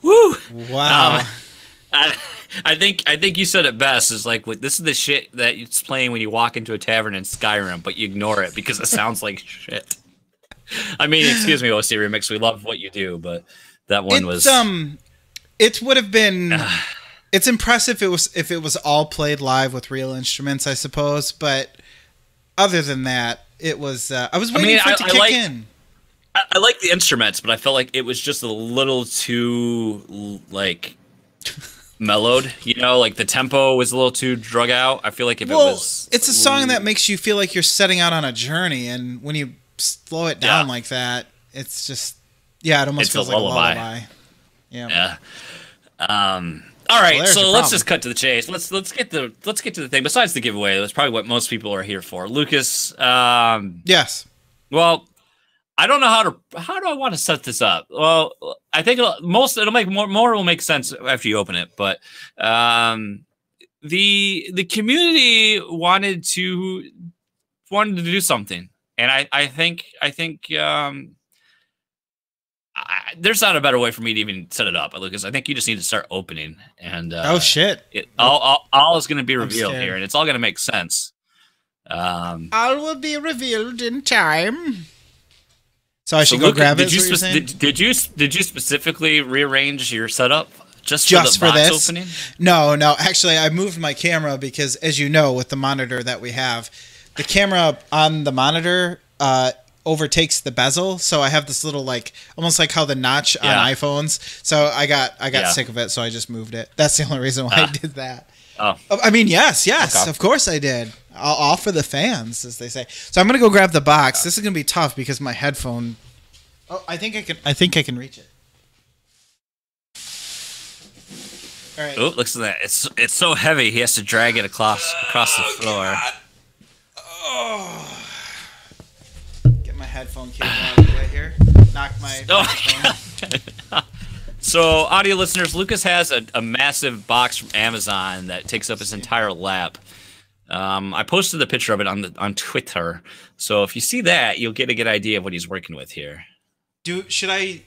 Woo! Wow. I think you said it best. Is like, this is the shit that it's playing when you walk into a tavern in Skyrim, but you ignore it because it sounds like shit. I mean, excuse me, OC Remix. We love what you do, but that one was. It would have been. It's impressive if it was all played live with real instruments, I suppose. But other than that, it was. I was waiting for it to kick in. I like the instruments, but I felt like it was just a little too mellowed. You know, like the tempo was a little too drug out. I feel like if it was, it's a song that makes you feel like you're setting out on a journey, and when you slow it down like that, it's just it almost feels like a lullaby. Yeah. All right, so let's just cut to the chase. Let's get to the thing. Besides the giveaway, that's probably what most people are here for. Lucas. Yes. Well, I don't know how do I want to set this up. Well, I think it'll make more will make sense after you open it. But the community wanted to do something, and I think there's not a better way for me to even set it up, Lucas. I think you just need to start opening, and oh shit, all is going to be revealed here, and it's all going to make sense. All will be revealed in time. So I should go grab it. Did you specifically rearrange your setup just for this opening? No. Actually, I moved my camera because, as you know, with the monitor that we have, the camera on the monitor overtakes the bezel. So I have this little almost like how the notch on iPhones. So I got sick of it, so I just moved it. That's the only reason why I did that. Oh. I mean, yes, okay. Of course I did. All for the fans, as they say. So I'm gonna go grab the box. This is gonna be tough because my headphone. Oh, I think I can reach it. All right. Oh, looks at that. It's so heavy. He has to drag it across the floor. God. Oh. Get my headphone cable out of the way here. Knock my headphone. So, audio listeners, Lucas has a massive box from Amazon that takes up his entire lap. I posted the picture of it on Twitter, so if you see that, you'll get a good idea of what he's working with here. Should I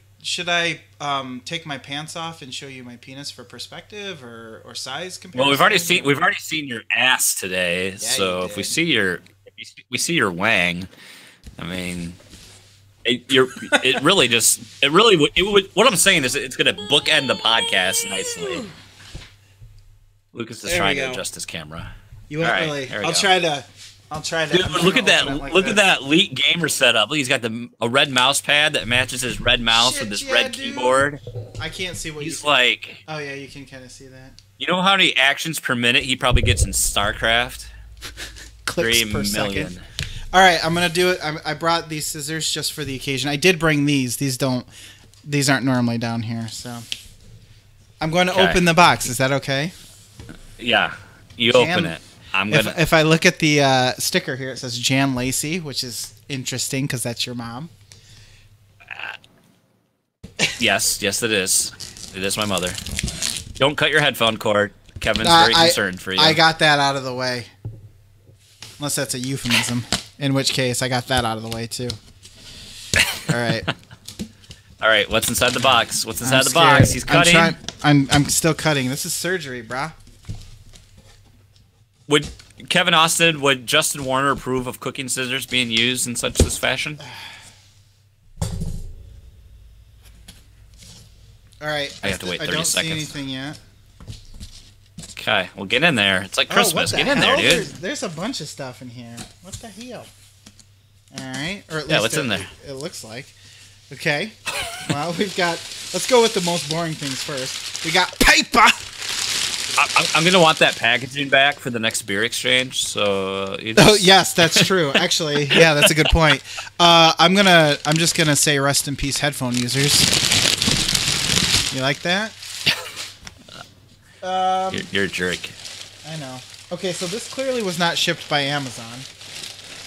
take my pants off and show you my penis for perspective or size comparison? Well, we've already seen your ass today, so if we see your wang, I mean. What I'm saying is it's gonna bookend the podcast nicely. Lucas is trying to adjust his camera. You won't really. I'll try to. Dude, look at that! Look at that elite gamer setup. Look, he's got a red mouse pad that matches his red mouse with this red keyboard. I can't see what he's like. Oh yeah, you can kind of see that. You know how many actions per minute he probably gets in StarCraft? Clicks 3 per million. Second. All right, I'm gonna do it. I brought these scissors just for the occasion. I did bring these. These aren't normally down here, so I'm going to open the box. Is that okay? Yeah, you open it. If I look at the sticker here, it says Jan Lacey, which is interesting because that's your mom. Yes, it is. It is my mother. Don't cut your headphone cord. Kevin's very concerned for you. I got that out of the way. Unless that's a euphemism. In which case, I got that out of the way, too. All right. All right, what's inside the box? What's inside the box? He's cutting. I'm still cutting. This is surgery, brah. Would Justin Warner approve of cooking scissors being used in this fashion? All right. I have to wait 30 seconds. I don't see anything yet. Okay, well, get in there. It's like Christmas. Get in there, dude. There's a bunch of stuff in here. What the hell? All right. Or at least what's in there? It looks like. Okay. Well, let's go with the most boring things first. We got paper. I'm going to want that packaging back for the next beer exchange. So Oh, yes, that's true. Actually, yeah, that's a good point. I'm just going to say rest in peace headphone users. You like that? You're a jerk. I know. Okay, so this clearly was not shipped by Amazon.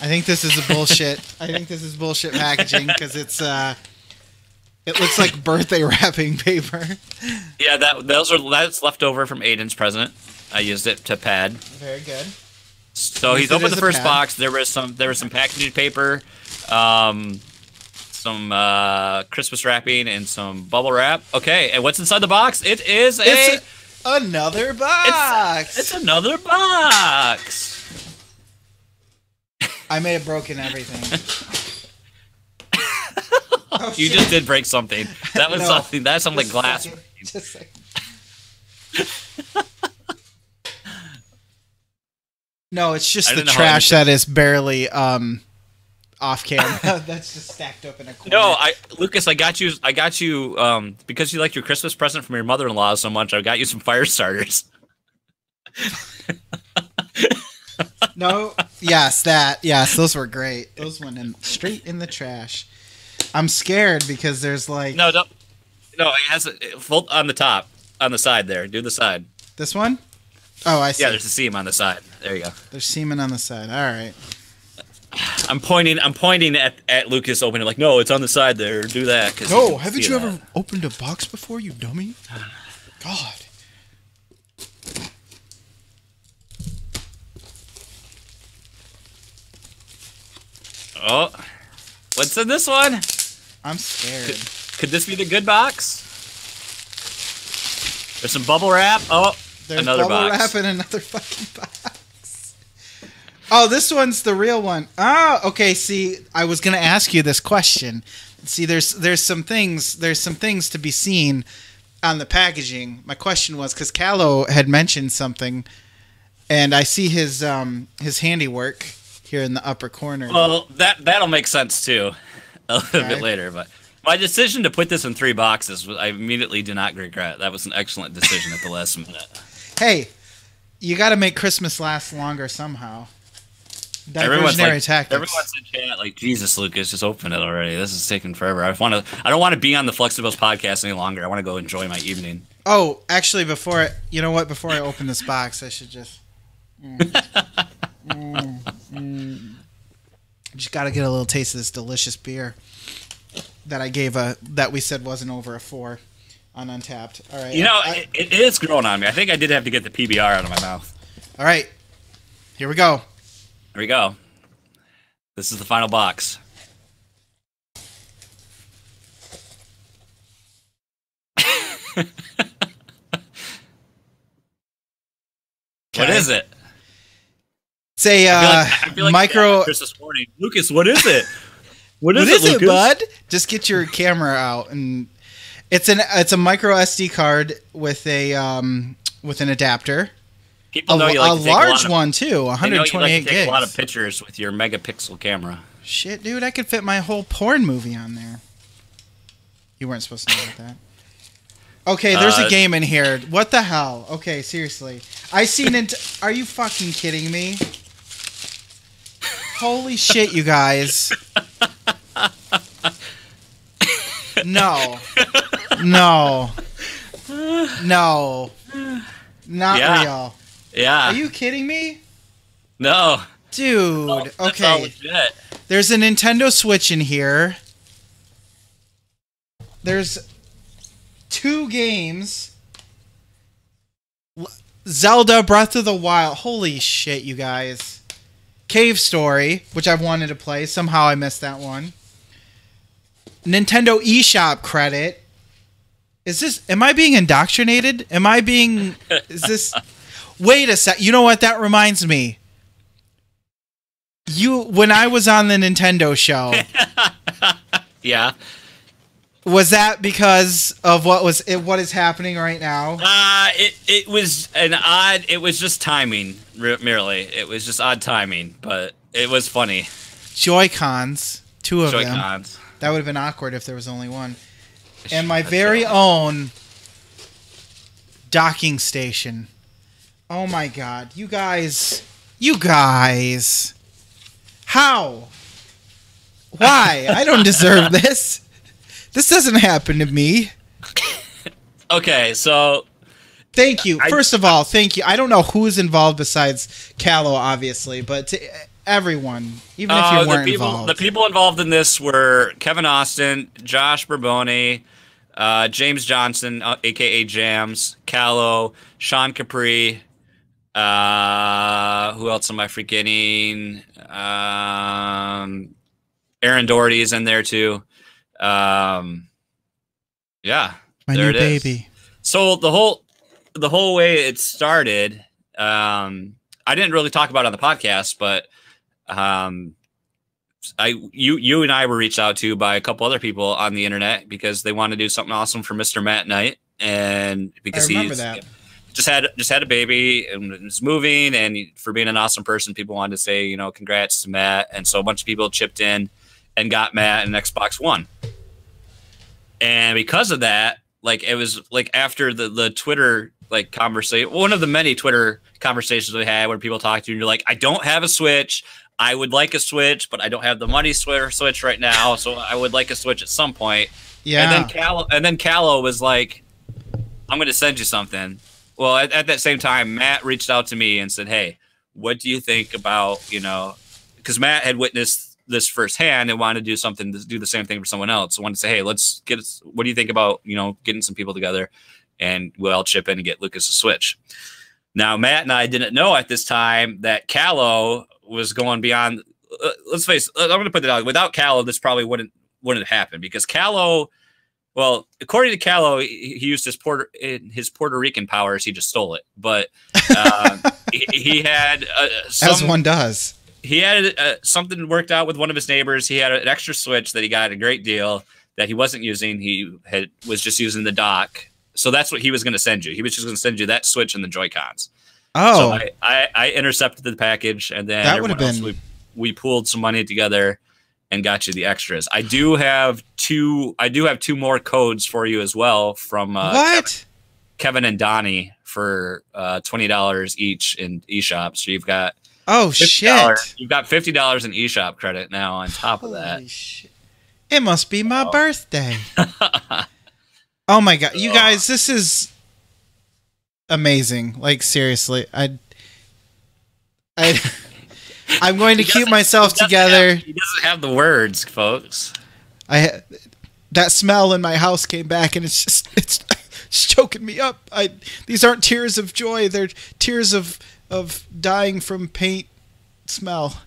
I think this is a bullshit. I think this is bullshit packaging because it looks like birthday wrapping paper. Yeah, that's left over from Aiden's present. I used it to pad. Very good. So he's opened the first box. There was some packaging paper, some Christmas wrapping, and some bubble wrap. Okay, and what's inside the box? It is another box. It's another box. I may have broken everything. You just did break something. That was something. That's something glass. Just a second. No, it's just the trash that is barely off camera. That's just stacked up in a corner. No, Lucas, I got you because you like your Christmas present from your mother-in-law so much. I got you some fire starters. No, yes, those were great. Those went straight in the trash. I'm scared because there's like no, it has fold on the top, on the side there. Do the side. This one? Oh, I see. Yeah, there's a seam on the side. There you go. There's semen on the side. All right. I'm pointing at Lucas opening like, no, it's on the side there. Do that. No, haven't you ever opened a box before, you dummy? God. Oh, what's in this one? I'm scared. Could this be the good box? There's some bubble wrap. Oh, there's another bubble box. wrap and another fucking box. Oh, this one's the real one. Oh, okay. See, I was gonna ask you this question. See, there's some things to be seen on the packaging. My question was because Callow had mentioned something, and I see his handiwork here in the upper corner. Well, that'll make sense too, a little bit later. But my decision to put this in 3 boxes, I immediately do not regret. That was an excellent decision at the last minute. Hey, you got to make Christmas last longer somehow. Everyone's tactics. Everyone's in chat like, Jesus, Lucas, just open it already. This is taking forever. I don't want to be on the Fluxtaposed podcast any longer. I want to go enjoy my evening. Oh, actually, before I open this box, I should just. Just got to get a little taste of this delicious beer that I gave that we said wasn't over a 4 on Untapped. All right. It is growing on me. I think I did have to get the PBR out of my mouth. All right. Here we go. Here we go. This is the final box. What is it? It's a I feel like micro. Christmas morning. Lucas, what is it? What is it, Lucas? bud? Just get your camera out, and it's a micro SD card with an adapter. People know you like to take large one too, 128 gigs. Take a lot of pictures with your megapixel camera. Shit, dude, I could fit my whole porn movie on there. You weren't supposed to know about that. Okay, there's a game in here. What the hell? Okay, seriously. I seen it. Are you fucking kidding me? Holy shit, you guys. No. No. No. Not real. Yeah. Are you kidding me? No. Dude, no, that's all legit. There's a Nintendo Switch in here. There's 2 games. Zelda Breath of the Wild. Holy shit, you guys. Cave Story, which I've wanted to play. Somehow I missed that one. Nintendo eShop credit. Am I being indoctrinated? Is this... Wait a sec. You know what? That reminds me. When I was on the Nintendo show. Yeah. Was that because of what is happening right now? It was just timing, merely. It was just odd timing, but it was funny. Joy-Cons, 2 of them. Joy-Cons. That would have been awkward if there was only one. And my very own docking station. Oh my god. You guys. How? Why? I don't deserve this. This doesn't happen to me. Okay, so... Thank you. First of all, thank you. I don't know who's involved besides Callow, obviously, but to everyone, even if you weren't involved. The people involved in this were Kevin Austin, Josh Bourboni, James Johnson, a.k.a. Jams, Callow, Sean Capri, who else am I forgetting? Aaron Doherty is in there, too. Yeah, my there new it is. baby. So the whole way it started, I didn't really talk about it on the podcast, but you and I were reached out to by a couple other people on the internet because they wanted to do something awesome for Mr. Matt Knight, and because remember that. just had a baby and was moving, and for being an awesome person, people wanted to say, congrats to Matt, and so a bunch of people chipped in and got Matt an Xbox One. And because of that, it was after the Twitter conversation, one of the many Twitter conversations we had where people talk to you and you're like, I don't have a Switch. I would like a Switch, but I don't have the money Switch right now, so I would like a Switch at some point. Yeah. And then Callow was like, I'm going to send you something. Well, at that same time, Matt reached out to me and said, hey, what do you think about, because Matt had witnessed this firsthand and wanted to do something to do the same thing for someone else. So I wanted to say, hey, what do you think about, getting some people together and we'll all chip in and get Lucas a Switch. Now, Matt and I didn't know at this time that Callow was going beyond, let's face it, I'm going to put it out. Without Callow, this probably wouldn't happen because Callow Well, according to Callow, he used his Puerto Rican powers. He just stole it, but he had as one does. He had something worked out with one of his neighbors. He had an extra switch that he got at a great deal that he wasn't using. He was just using the dock. So that's what he was going to send you. He was just going to send you that switch and the Joy-Cons. Oh, so I intercepted the package, and then that would have been. We pooled some money together and got you the extras. I do have two more codes for you as well from Kevin and Donnie for $20 each in eShop. So you've got shit. You've got $50 in eShop credit now on top of that. Shit. It must be my birthday. Oh my god, you guys, this is amazing. Like seriously, I'm going to keep myself together. He doesn't have the words, folks. That smell in my house came back, and it's choking me up. These aren't tears of joy; they're tears of dying from paint smell.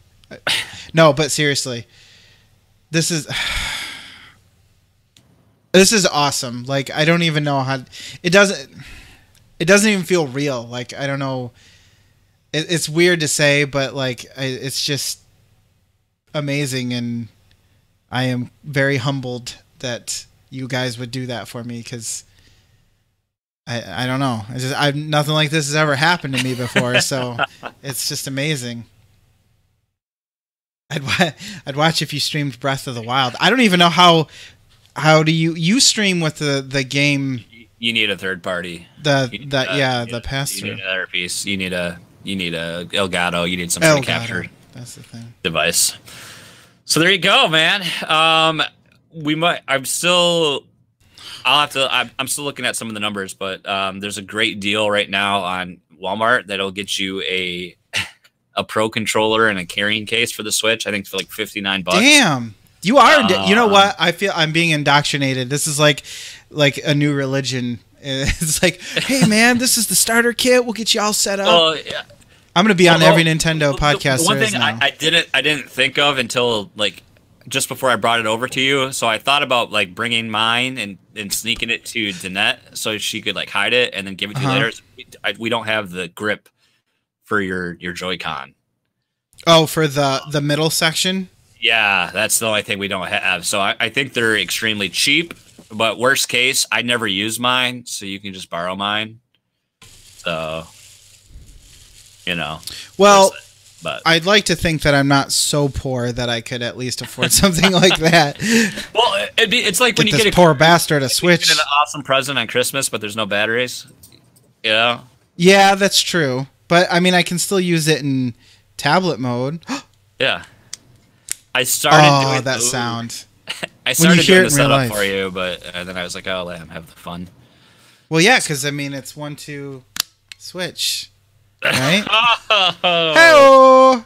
No, but seriously, this is awesome. Like I don't even know how it doesn't even feel real. Like I don't know. It's weird to say, but like it's just amazing, and I am very humbled that you guys would do that for me because I don't know. Nothing like this has ever happened to me before, so it's just amazing. I'd watch if you streamed Breath of the Wild. I don't even know how do you stream with the game? You need a third party. The pass through. You need another piece. You need a Elgato. You need some sort of capture. That's the thing. Device. So there you go, man. I'm still looking at some of the numbers, but there's a great deal right now on Walmart that'll get you a Pro controller and a carrying case for the Switch. I think for like $59. Damn. You are. You know what? I feel I'm being indoctrinated. This is like a new religion. It's like, hey man, this is the starter kit. We'll get you all set up. Yeah. I'm gonna be on every Nintendo podcast. The one thing I didn't think of until like just before I brought it over to you. So I thought about like bringing mine and sneaking it to Danette so she could like hide it and then give it to you later. We don't have the grip for your Joy-Con. Oh, for the middle section. Yeah, that's the only thing we don't have. So I think they're extremely cheap. But worst case, I never use mine, so you can just borrow mine. So, Well, but I'd like to think that I'm not so poor that I could at least afford something like that. Well, it's like when you get a poor bastard a Switch. You get an awesome present on Christmas, but there's no batteries. Yeah, that's true. But I mean, I can still use it in tablet mode. Yeah. I started doing that sound. I started doing the setup for you, but then I was like, let him have the fun. Well, yeah, because I mean, it's 1-2 switch, right? Hey-o!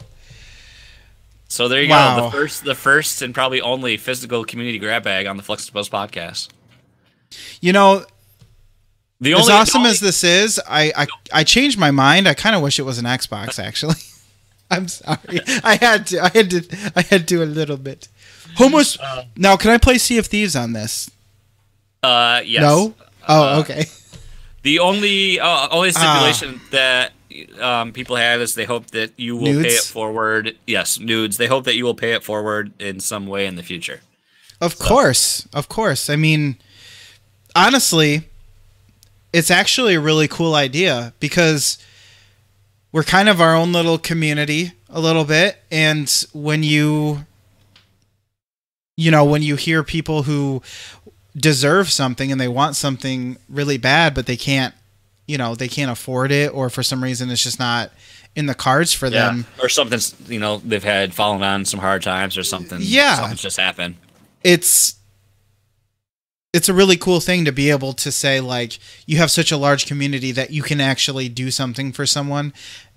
So there you go. The first and probably only physical community grab bag on the Fluxtaposed podcast. As awesome as this is, I changed my mind. I kind of wish it was an Xbox, actually. I'm sorry. I had to a little bit. Now, can I play Sea of Thieves on this? Yes. No? Oh, okay. The only stipulation that people have is they hope that you will pay it forward. Yes, nudes. They hope that you will pay it forward in some way in the future. Of course. I mean, honestly, it's actually a really cool idea because we're kind of our own little community a little bit. And when you hear people who deserve something and they want something really bad, but they can't afford it, or for some reason it's just not in the cards for them, or something's, they've had fallen on some hard times or something. Yeah. Something's just happened. It's a really cool thing to be able to say, like, you have such a large community that you can actually do something for someone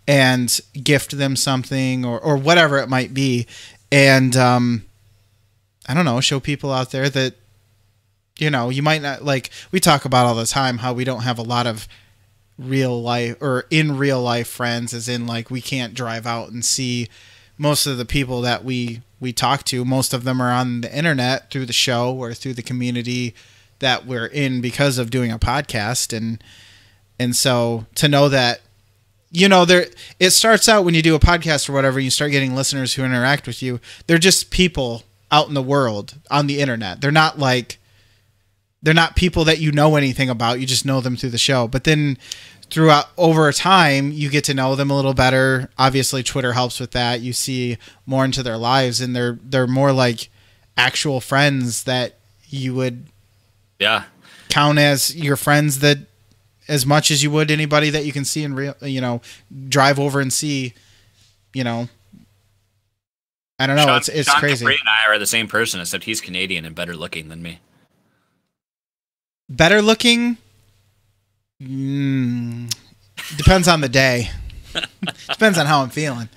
and gift them something or whatever it might be. And, I don't know, show people out there that, you might not, like, we talk about all the time how we don't have a lot of real life or in real life friends, as in, like, we can't drive out and see most of the people that we talk to. Most of them are on the internet through the show or through the community that we're in because of doing a podcast. And so to know that, you know, it starts out when you do a podcast or whatever, you start getting listeners who interact with you. They're just people out in the world on the internet. They're not people that you know anything about. You just know them through the show. But then throughout over time, you get to know them a little better. Obviously, Twitter helps with that. You see more into their lives, and they're more like actual friends that you would count as your friends, that as much as you would anybody that you can see in real, you know, drive over and see, you know. I don't know. It's Sean crazy. Capri and I are the same person, except he's Canadian and better looking than me. Better looking? Depends on the day. Depends on how I'm feeling.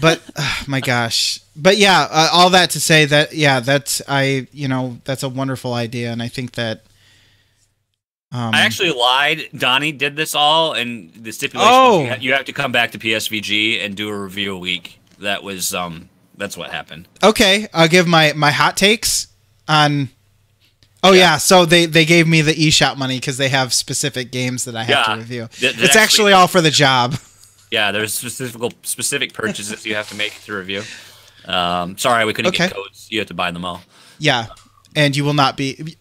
But my gosh. But yeah, all that to say that that's a wonderful idea, and I think that I actually lied. Donnie did this all, and the stipulation was you have to come back to PSVG and do a review a week. That was that's what happened. Okay, I'll give my hot takes on. Oh yeah, so they gave me the eShop money because they have specific games that I have to review. It's actually all for the job. Yeah, there's specific purchases you have to make to review. Sorry, we couldn't get codes. You have to buy them all. Yeah, and you will not be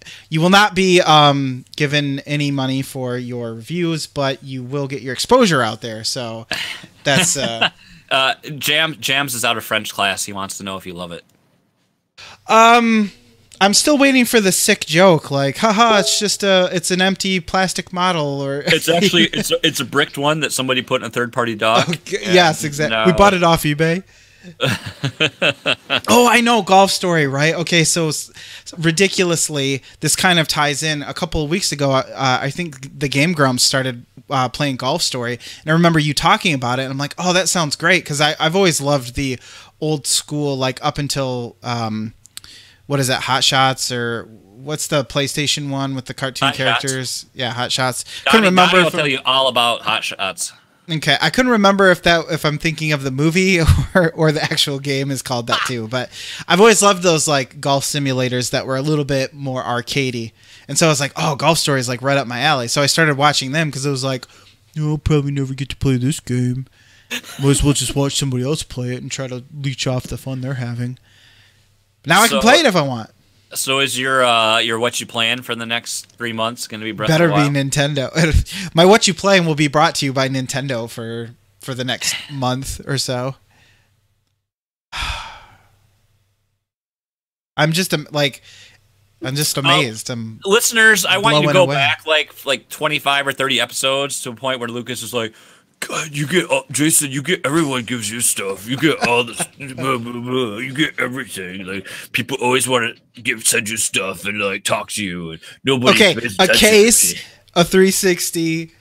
given any money for your reviews, but you will get your exposure out there. So that's Jams is out of French class. He wants to know if you love it. I'm still waiting for the sick joke, like, haha, it's an empty plastic model, or it's actually it's a bricked one that somebody put in a third-party dock. Yes, exactly. No. We bought it off eBay. Oh, I know, Golf Story, right? Okay, so ridiculously, this kind of ties in. A couple of weeks ago, I think the Game Grumps started playing Golf Story, and I remember you talking about it, and I'm like, oh, that sounds great, because I've always loved the old school, like up until what is that, Hot Shots, or what's the PlayStation one with the cartoon characters? Shots. Yeah, Hot Shots. Couldn't remember. I'll tell you all about Hot Shots. Okay, I couldn't remember if I'm thinking of the movie or the actual game is called that too. But I've always loved those like golf simulators that were a little bit more arcadey, and so I was like, oh, Golf Story is like right up my alley. So I started watching them because it was like, I'll probably never get to play this game. Might as well just watch somebody else play it and try to leech off the fun they're having. Now I can play it if I want. So is your what you plan for the next 3 months going to be Breath Better of the Wild? be Nintendo. My what you playing will be brought to you by Nintendo for the next month or so. I'm just amazed. Listeners, I want you to go back like 25 or 30 episodes to a point where Lucas is like, God, you get Jason. Everyone gives you stuff. You get all this. Blah, blah, blah. You get everything. Like people always want to send you stuff and like talk to you. And nobody. Okay, a case, a 360,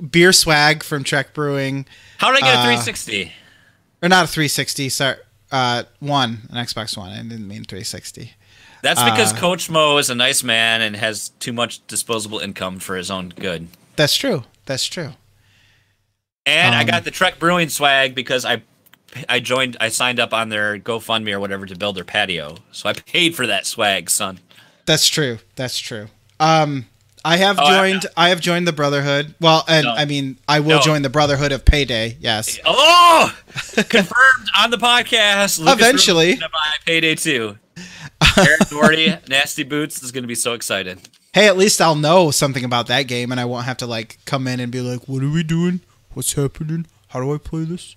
beer swag from Trek Brewing. How did I get a 360? Or not a 360. Sorry, an Xbox One. I didn't mean 360. That's because Coach Mo is a nice man and has too much disposable income for his own good. That's true. That's true. And I got the Trek Brewing swag because I signed up on their GoFundMe or whatever to build their patio. So I paid for that swag, son. That's true. That's true. I have joined the Brotherhood. Well, and no. I mean, I will join the Brotherhood of Payday. Yes. Oh, confirmed on the podcast. Lucas eventually. Buy Payday 2. Aaron Doherty, Nasty Boots is going to be so excited. Hey, at least I'll know something about that game, and I won't have to like come in and be like, "What are we doing? What's happening? How do I play this?"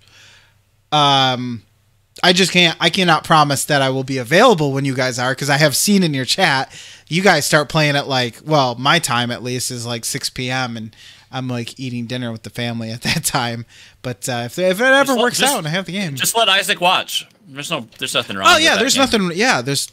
I just can't. I cannot promise that I will be available when you guys are, because I have seen in your chat you guys start playing at like, well, my time at least is like 6 p.m. and I'm like eating dinner with the family at that time. But if it ever works out and I have the game, just let Isaac watch. There's nothing wrong. Oh yeah, there's nothing. Yeah, there's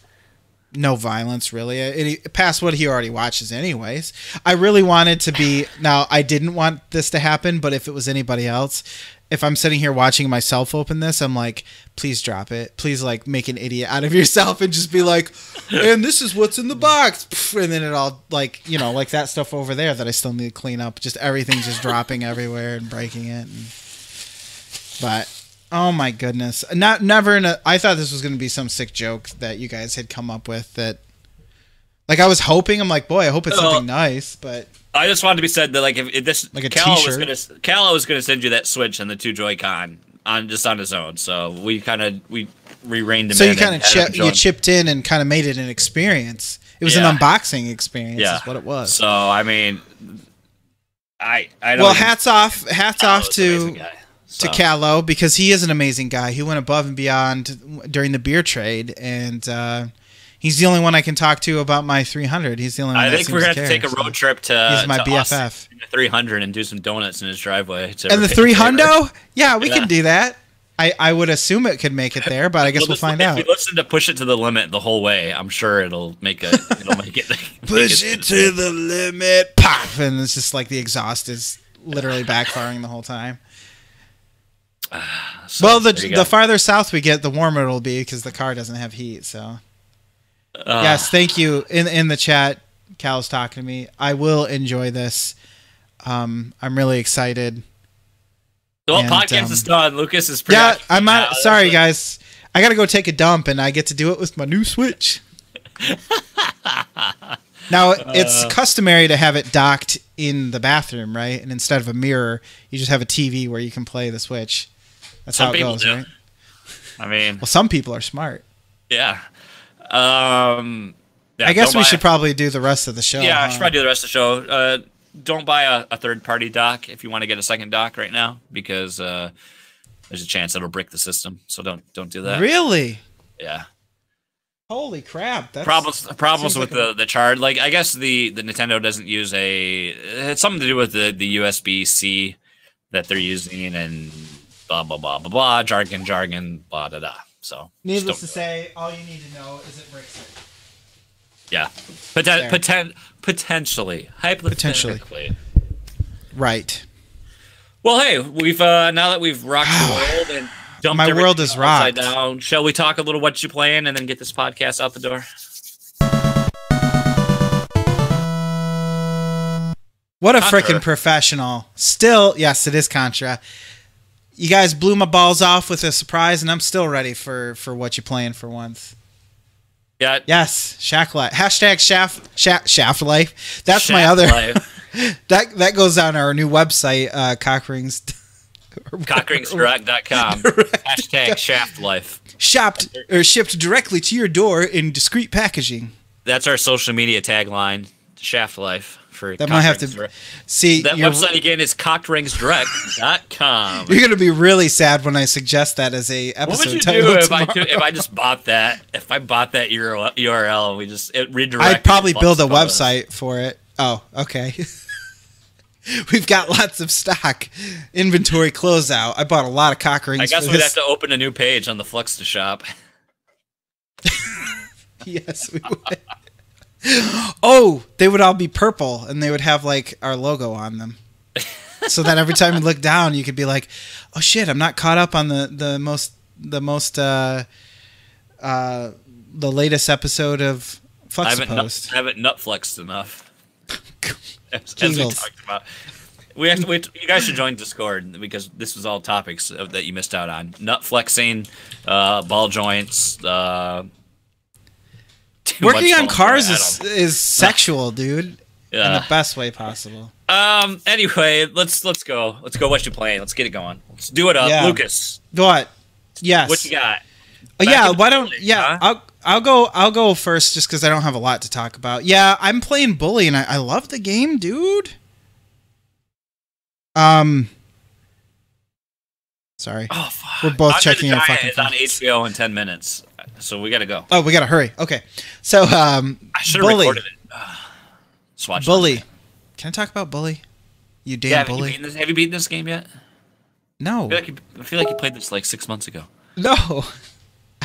no violence really. Past what he already watches anyways. I really wanted to be. Now I didn't want this to happen, but if it was anybody else, if I'm sitting here watching myself open this, I'm like, please drop it. Please like make an idiot out of yourself and just be like, and this is what's in the box. And then it all like, you know, like that stuff over there that I still need to clean up. Just everything just dropping everywhere and breaking it. But oh my goodness. I thought this was going to be some sick joke that you guys had come up with that Like I was hoping, I'm like, boy, I hope it's something nice, but I just wanted to be said that like if this like a Callow t-shirt. Callow was gonna send you that Switch and the 2 Joy-Con on his own, so we reined him. So in you kind of you chipped in and kind of made it an experience. It was an unboxing experience, is what it was. So I mean, I don't. Well, hats off to Callow, because he is an amazing guy. He went above and beyond during the beer trade, and he's the only one I can talk to about my 300. He's the only one. I think we're gonna have to take a road trip to. He's my BFF. 300 and do some donuts in his driveway. And the 300? Yeah, we can do that. I would assume it could make it there, but I guess we'll find out. If we listen to Push It to the Limit the whole way, I'm sure it'll make it. Push it to the limit, pop, and it's just like the exhaust is literally backfiring the whole time. So, well, the farther south we get, the warmer it'll be because the car doesn't have heat. So, yes, thank you in the chat. Cal's talking to me. I will enjoy this. I'm really excited. Well, podcast is done. Lucas is pretty. Yeah, I'm not. Sorry, guys. I gotta go take a dump, and I get to do it with my new Switch. Now, it's customary to have it docked in the bathroom, right? And instead of a mirror, you just have a TV where you can play the Switch. That's how it goes, right? I mean, well, some people are smart. Yeah. I guess we should probably do the rest of the show. Yeah, I should probably do the rest of the show. Don't buy a third-party dock if you want to get a second dock right now, because there's a chance it'll brick the system. So don't do that. Really? Yeah. Holy crap! That's, problems with the charge. Like I guess the Nintendo doesn't use it's something to do with the USB-C that they're using and blah blah blah blah blah jargon blah da da. So needless to say, all you need to know is it bricks it. Yeah, potentially, hypothetically, right. Well, hey, we've now that we've rocked the world and dumped my world is rocked down, shall we talk a little what you playing and then get this podcast out the door? What a freaking professional! Still, yes, it is Contra. You guys blew my balls off with a surprise, and I'm still ready for what you playing for once. Yeah. Yes, Shack Life. Hashtag Shaft Life. That's Shaft my other. that goes on our new website, Cockrings. Cockringsdirect.com. Hashtag Shaft Life. Shipped directly to your door in discreet packaging. That's our social media tagline, Shaft Life. That might have to see that website again is cockringsdirect.com. You're gonna be really sad when I suggest that as a episode. What would you do if I just bought that? If I bought that URL and we just redirected? I'd probably build a website for it. Oh, okay. We've got lots of stock. Inventory closeout. I bought a lot of cock rings. I guess we'd have to open a new page on the Fluxtaposed shop. Yes, we would. Oh, they would all be purple, and they would have like our logo on them, so that every time you look down, you could be like, "Oh shit, I'm not caught up on the latest episode of Fluxtaposed." I haven't nutflexed enough. as we talked about, you guys should join Discord because this was all topics that you missed out on: nut flexing, ball joints. Working on cars is sexual, dude. Yeah. In the best way possible. Anyway, let's go. Let's go. What you playing? Let's get it going. Let's do it up, yeah. Lucas. What? Yes. What you got? Yeah. Why don't? Yeah. Huh? I'll go first just because I don't have a lot to talk about. Yeah, I'm playing Bully and I love the game, dude. Sorry. Oh, fuck. We're both checking our fucking phones. It's on HBO in 10 minutes. So we gotta go. Oh, we gotta hurry. Okay. So, I should have recorded it. Swatch Bully. Can I talk about Bully? You damn bully. Have you beaten this game yet? No. I feel like you played this like 6 months ago. No.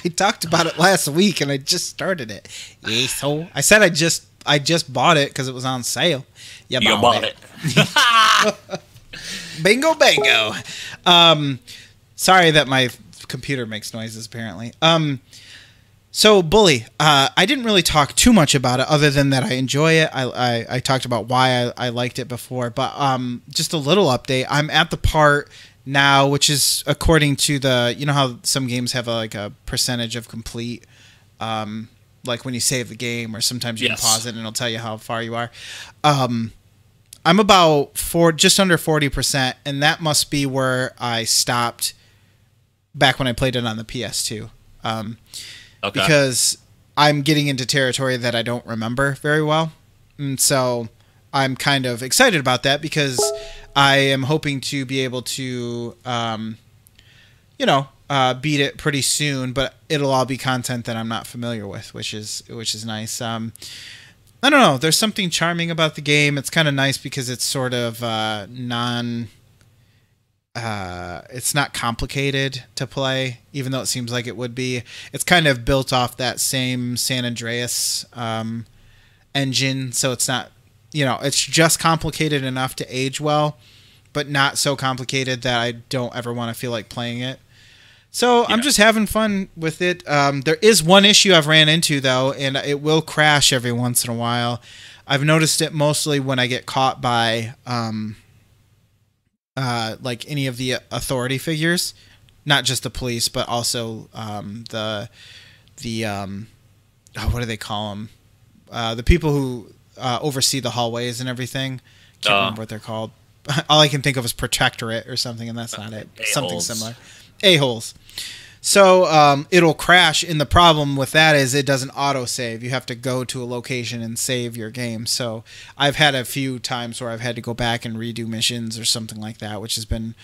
I talked about it last week and I just started it. Yeah, so I said I just bought it because it was on sale. You bought it. Bingo bango. Sorry that my computer makes noises apparently. So Bully, I didn't really talk too much about it other than that I enjoy it. I talked about why I liked it before, but just a little update. I'm at the part now, which is according to the, you know how some games have like a percentage of complete. like when you save the game, or sometimes you Yes. can pause it and it'll tell you how far you are. I'm about just under 40%, and that must be where I stopped back when I played it on the PS2. Okay. Because I'm getting into territory that I don't remember very well. And so I'm kind of excited about that, because I am hoping to be able to, beat it pretty soon, but it'll all be content that I'm not familiar with, which is nice. I don't know. There's something charming about the game. It's kind of nice because it's sort of it's not complicated to play, even though it seems like it would be. It's kind of built off that same San Andreas engine, so it's not, it's just complicated enough to age well, but not so complicated that I don't ever want to feel like playing it. So yeah. I'm just having fun with it. There is one issue I've ran into, though, and it will crash every once in a while. I've noticed it mostly when I get caught by like any of the authority figures, not just the police, but also the what do they call them? The people who oversee the hallways and everything. Can't remember what they're called. All I can think of is protectorate or something, and that's not it. Something similar. A-holes. So it'll crash, and the problem with that is it doesn't auto-save. You have to go to a location and save your game. So I've had a few times where I've had to go back and redo missions or something like that, which has been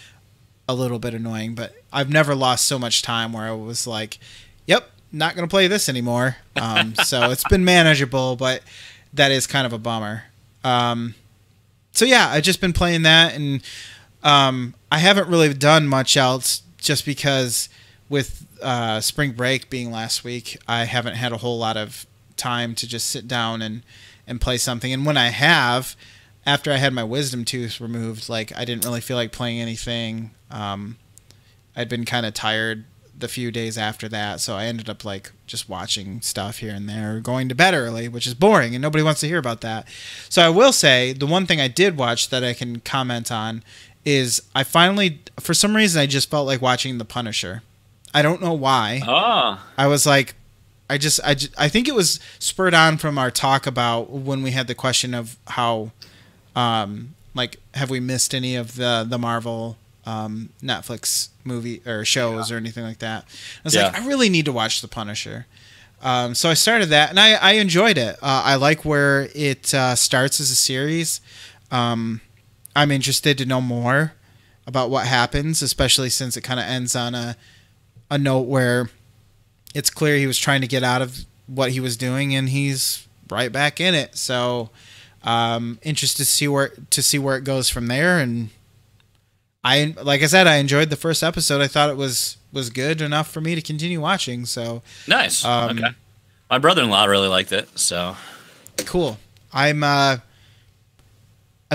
a little bit annoying. But I've never lost so much time where I was like, yep, not going to play this anymore. So it's been manageable, but that is kind of a bummer. So yeah, I've just been playing that, and I haven't really done much else, just because with spring break being last week, I haven't had a whole lot of time to just sit down and play something. And when I have, after I had my wisdom tooth removed, like, I didn't really feel like playing anything. I'd been kind of tired the few days after that, so I ended up like just watching stuff here and there, going to bed early, which is boring and nobody wants to hear about that. So I will say the one thing I did watch that I can comment on is I finally, for some reason, I just felt like watching The Punisher. I don't know why. I was like, I think it was spurred on from our talk about when we had the question of how, like, have we missed any of the Marvel Netflix movie or shows or anything like that. I was like, I really need to watch The Punisher. So I started that, and I enjoyed it. I like where it starts as a series. I'm interested to know more about what happens, especially since it kind of ends on a note where it's clear he was trying to get out of what he was doing, and he's right back in it. So interested to see where it goes from there. And like I said, I enjoyed the first episode. I thought it was good enough for me to continue watching. So nice. Okay. My brother-in-law really liked it. So cool. I'm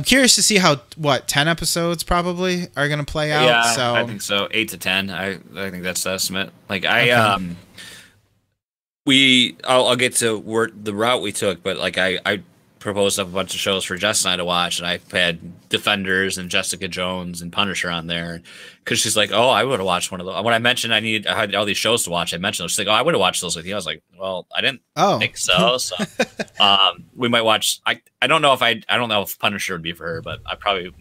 curious to see how 10 episodes probably are going to play out. Yeah, so I think so. 8 to 10. I think that's the estimate. Like I'll get to the route we took, but like I proposed up a bunch of shows for Jess and I to watch, and I had Defenders and Jessica Jones and Punisher on there, because she's like, oh, I would have watched one of those. When I mentioned I had all these shows to watch, I mentioned those. She's like, oh, I would have watched those with you. I was like, well, I didn't think so. So we might watch. I don't know if Punisher would be for her, but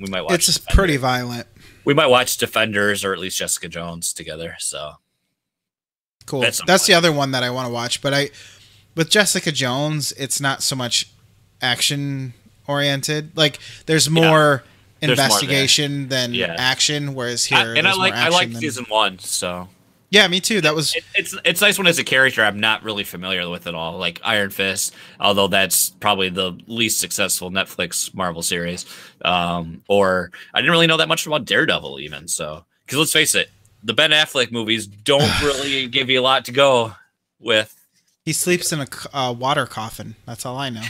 we might watch. It's just pretty violent. We might watch Defenders or at least Jessica Jones together. So cool. That's the other one that I want to watch. But with Jessica Jones, it's not so much action oriented. Like there's more investigation than action, whereas here I like season 1. So yeah, me too. That was it's nice when it's a character I'm not really familiar with at all, like Iron Fist, although that's probably the least successful Netflix Marvel series. Or I didn't really know that much about Daredevil even. So because let's face it, the Ben Affleck movies don't really give you a lot to go with. He sleeps in a water coffin. That's all I know.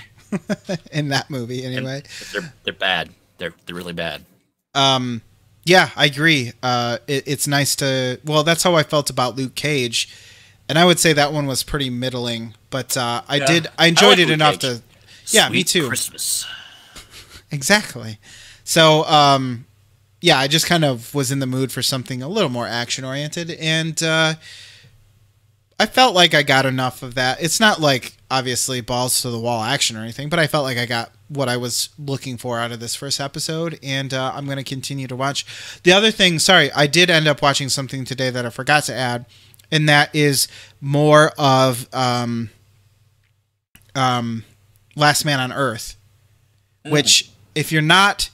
In that movie, anyway. They're bad. They're really bad. Yeah, I agree. It's nice to. Well, that's how I felt about Luke Cage, and I would say that one was pretty middling. But I enjoyed it enough to. Yeah, me too. Christmas. Exactly. So, yeah, I just kind of was in the mood for something a little more action oriented, and I felt like I got enough of that. It's not like obviously balls to the wall action or anything, but I felt like I got what I was looking for out of this first episode, and I'm going to continue to watch. The other thing, sorry, I did end up watching something today that I forgot to add, and that is more of Last Man on Earth, which if you're not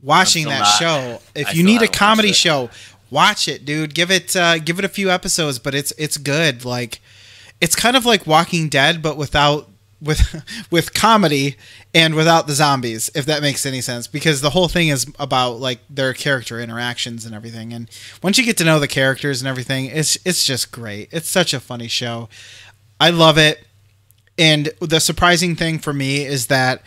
watching that show, if you need a comedy show, watch it, dude. Give it a few episodes, but it's good. Like, it's kind of like Walking Dead, but with comedy and without the zombies, if that makes any sense, because the whole thing is about like their character interactions and everything. And once you get to know the characters and everything, it's just great. It's such a funny show. I love it. And the surprising thing for me is that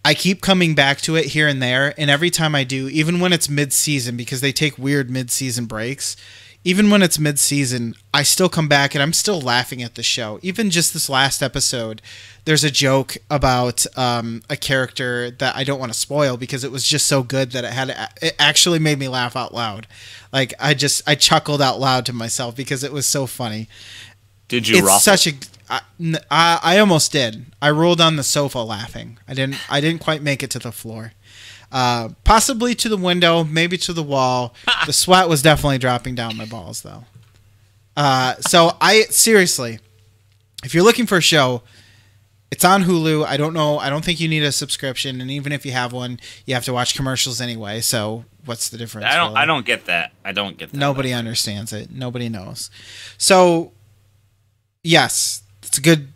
I keep coming back to it here and there, and every time I do, even when it's mid-season, because they take weird mid-season breaks, even when it's mid-season, I still come back and I'm still laughing at the show. Even just this last episode, there's a joke about a character that I don't want to spoil because it was just so good that it actually made me laugh out loud. Like, I chuckled out loud to myself because it was so funny. Did you ruffle? I almost did. I rolled on the sofa laughing. I didn't quite make it to the floor. Possibly to the window, maybe to the wall. The sweat was definitely dropping down my balls, though. So seriously, if you're looking for a show, it's on Hulu. I don't know. I don't think you need a subscription, and even if you have one, you have to watch commercials anyway. So what's the difference? I don't get that. I don't get that. Nobody understands it. Nobody knows. So yes, it's a good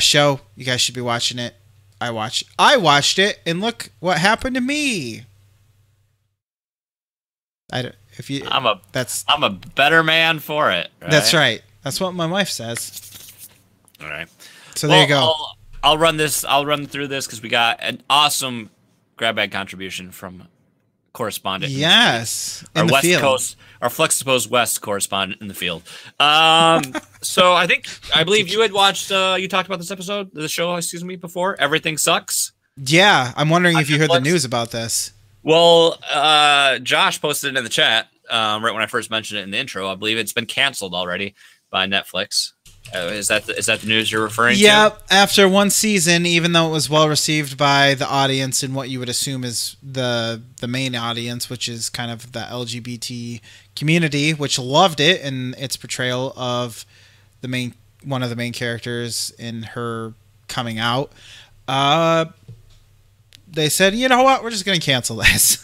show. You guys should be watching it. I watched it, and look what happened to me. I'm a better man for it. Right? That's right. That's what my wife says. All right. So there you go. I'll run through this because we got an awesome grab bag contribution from correspondent. Yes, our West Coast, our Fluxtaposed West correspondent in the field. So I believe you had watched. You talked about the show. Excuse me, before Everything Sucks. Yeah, I'm wondering if you heard the news about this. Well, Josh posted it in the chat right when I first mentioned it in the intro. I believe it's been canceled already by Netflix. Is that the news you're referring to? Yeah, after one season, even though it was well received by the audience and what you would assume is the main audience, which is kind of the LGBT community, which loved it and its portrayal of one of the main characters in her coming out. They said, you know what, we're just going to cancel this.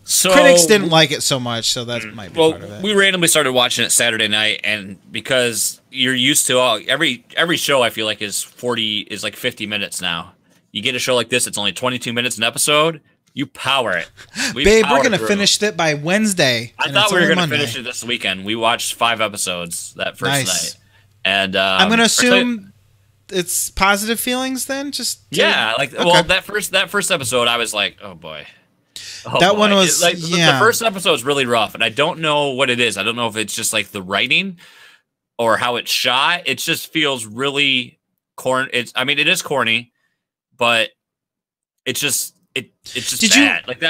So critics didn't like it so much, so that might be part of it. We randomly started watching it Saturday night, and because you're used to every show, I feel like is 50 minutes now. You get a show like this, it's only 22 minutes an episode. You power it. Babe, we're gonna finish it by Wednesday. I thought we were gonna finish it this weekend. We watched 5 episodes that first night, and I'm gonna assume it's positive feelings then. That first episode, I was like, oh boy. One was the first episode's really rough, and I don't know what it is. I don't know if it's just like the writing or how it's shot. It just feels really corny. It is corny, but it's just bad.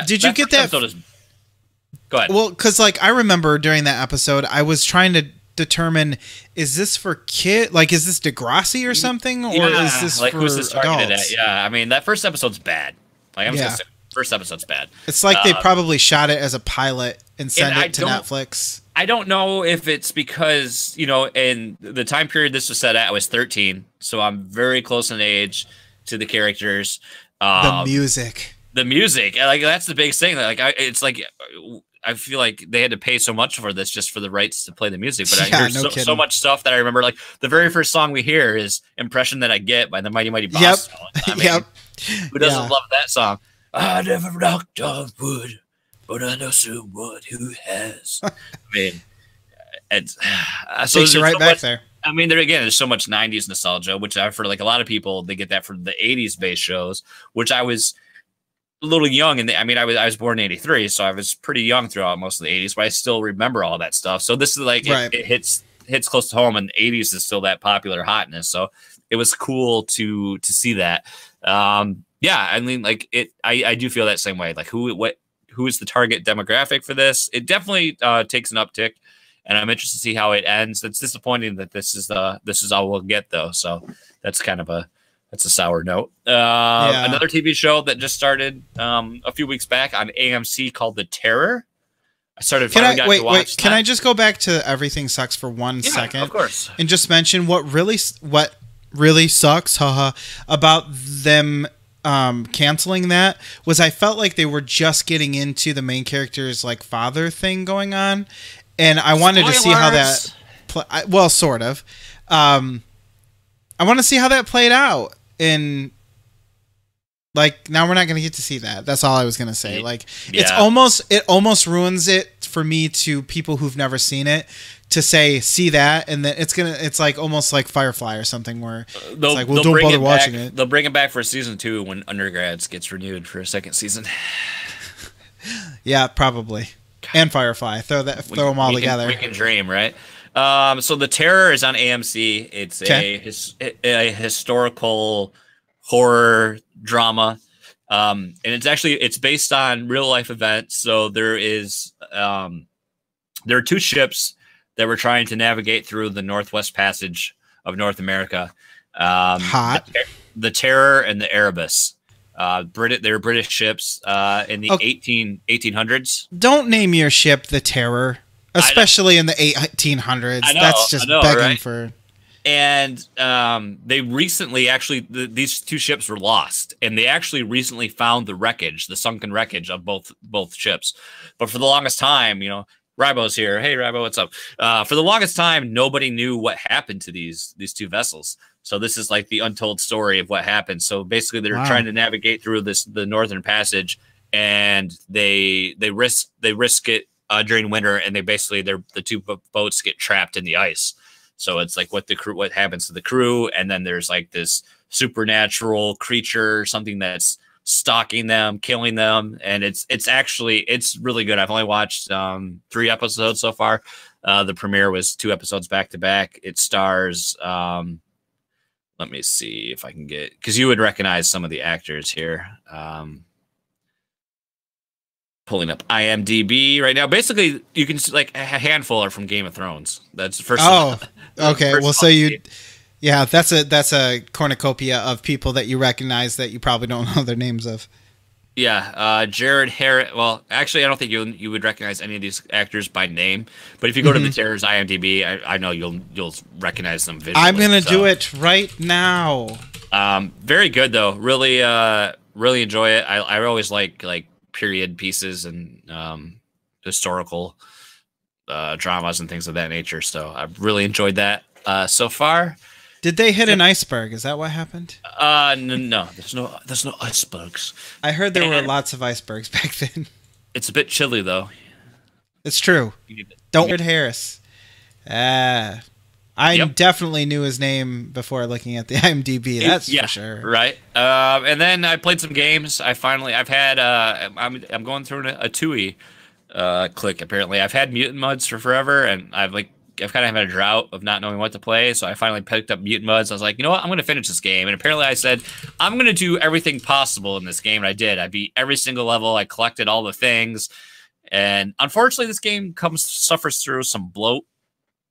Did you get that? Go ahead. Well, because I remember during that episode, I was trying to determine, is this for kid? Like, is this Degrassi or something, or is this for who's this targeted adults? at? Yeah, that first episode's bad. I'm just gonna say, first episode's bad. It's like they probably shot it as a pilot and sent it to Netflix. I don't know if it's because, in the time period this was set at, I was 13, so I'm very close in age to the characters. The music, that's the biggest thing. I feel like they had to pay so much for this just for the rights to play the music. But I hear so much stuff that I remember. Like the very first song we hear is "Impression That I Get" by the Mighty Mighty Boss. Yep. Who doesn't love that song? I never knocked on wood, but I know someone who has. It's so takes you right back there. There's so much '90s nostalgia, which for like a lot of people, they get that from the '80s based shows, which I was a little young, and I was born in '83, so I was pretty young throughout most of the '80s, but I still remember all that stuff. So this is like it hits close to home, and '80s is still that popular hotness. So it was cool to see that. I do feel that same way. Like who is the target demographic for this? It definitely takes an uptick and I'm interested to see how it ends. It's disappointing that this is all we'll get though. So that's kind of a sour note. Another TV show that just started a few weeks back on AMC called The Terror. I started. Can I just go back to Everything Sucks for 1 second? Of course. And just mention what really sucks, haha, about them canceling that was I felt like they were just getting into the main character's like father thing going on, and I wanted to see how that. Well, sort of. I want to see how that played out, and like now we're not going to get to see that. That's all I was going to say. Like it almost ruins it for me to people who've never seen it to say see that, and then it's like almost like Firefly or something where it's like well don't bother watching it. They'll bring it back for season 2 when Undergrads gets renewed for a second season. Yeah, probably. And Firefly, throw them all together. We can dream, right? So The Terror is on AMC. It's a historical horror drama, and it's based on real life events. So there are 2 ships that were trying to navigate through the Northwest Passage of North America. The Terror and the Erebus. They were British ships in the 1800s. Don't name your ship the Terror, especially in the 1800s. That's just begging for. And they recently these 2 ships were lost, and they actually recently found the sunken wreckage of both ships. But for the longest time, Ribo's here. Hey, Ribo, what's up? For the longest time, nobody knew what happened to these 2 vessels. So this is like the untold story of what happened. So basically, they're trying to navigate through the Northern Passage, and they risk it during winter, and the 2 boats get trapped in the ice. So it's like what happens to the crew, and then there's like this supernatural creature, something that's stalking them, killing them, and it's really good. I've only watched 3 episodes so far. The premiere was 2 episodes back to back. It stars let me see if I can get, because you would recognize some of the actors here. Pulling up IMDb right now. Basically, you can like a handful are from Game of Thrones. That's the first. Oh, okay. Well, so yeah, that's a cornucopia of people that you recognize that you probably don't know their names of. Yeah, Jared Harris. Well, actually, I don't think you would recognize any of these actors by name. But if you go to the Terror's IMDb, I know you'll recognize them visually. I'm gonna do it right now. Very good though. Really enjoy it. I always like period pieces and historical dramas and things of that nature. So I've really enjoyed that so far. Did they hit an iceberg? Is that what happened? No. There's no icebergs. I heard there were lots of icebergs back then. It's a bit chilly though. It's true. Don't Jared Harris. I definitely knew his name before looking at the IMDb. That's for sure. Right. And then I played some games. I'm going through a TUI click apparently. I've had Mutant Muds for forever, and I've kind of had a drought of not knowing what to play, so I finally picked up Mutant Muds. I was like, you know what? I'm going to finish this game. And apparently I said, I'm going to do everything possible in this game, and I did. I beat every single level. I collected all the things. And unfortunately, this game suffers through some bloat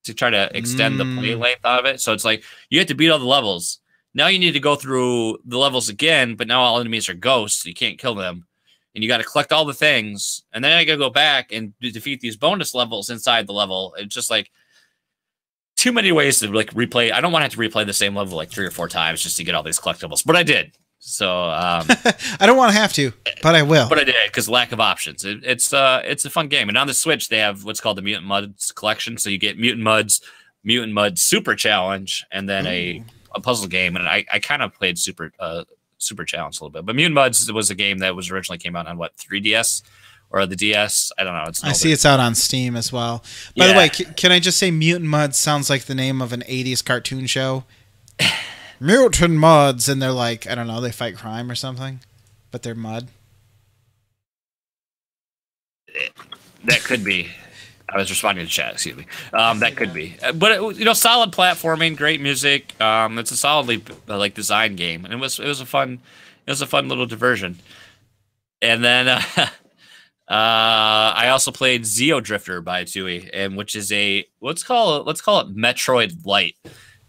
to try to extend the play length of it. So it's like, you have to beat all the levels. Now you need to go through the levels again, but now all enemies are ghosts, so you can't kill them. And you got to collect all the things. And then I got to go back and defeat these bonus levels inside the level. It's just like, too many ways to like replay. I don't want to have to replay the same level like 3 or 4 times just to get all these collectibles, but I did. So I don't want to have to, but I will. But I did because lack of options. It's a fun game, and on the Switch they have what's called the Mutant Muds collection. So you get Mutant Muds Super Challenge, and then a puzzle game. And I kind of played Super Challenge a little bit, but Mutant Muds was a game that was originally came out on 3DS. Or the DS, I don't know. I see it's out on Steam as well. By the way, can I just say Mutant Muds sounds like the name of an 80s cartoon show? Mutant Muds, and they're like, I don't know, they fight crime or something, but they're mud. That could be. I was responding to chat, excuse me. That could be. But, solid platforming, great music. It's a solidly design game, and it was a fun little diversion. And then... I I also played Zeo Drifter by Tui, and which is a let's call it Metroid Light.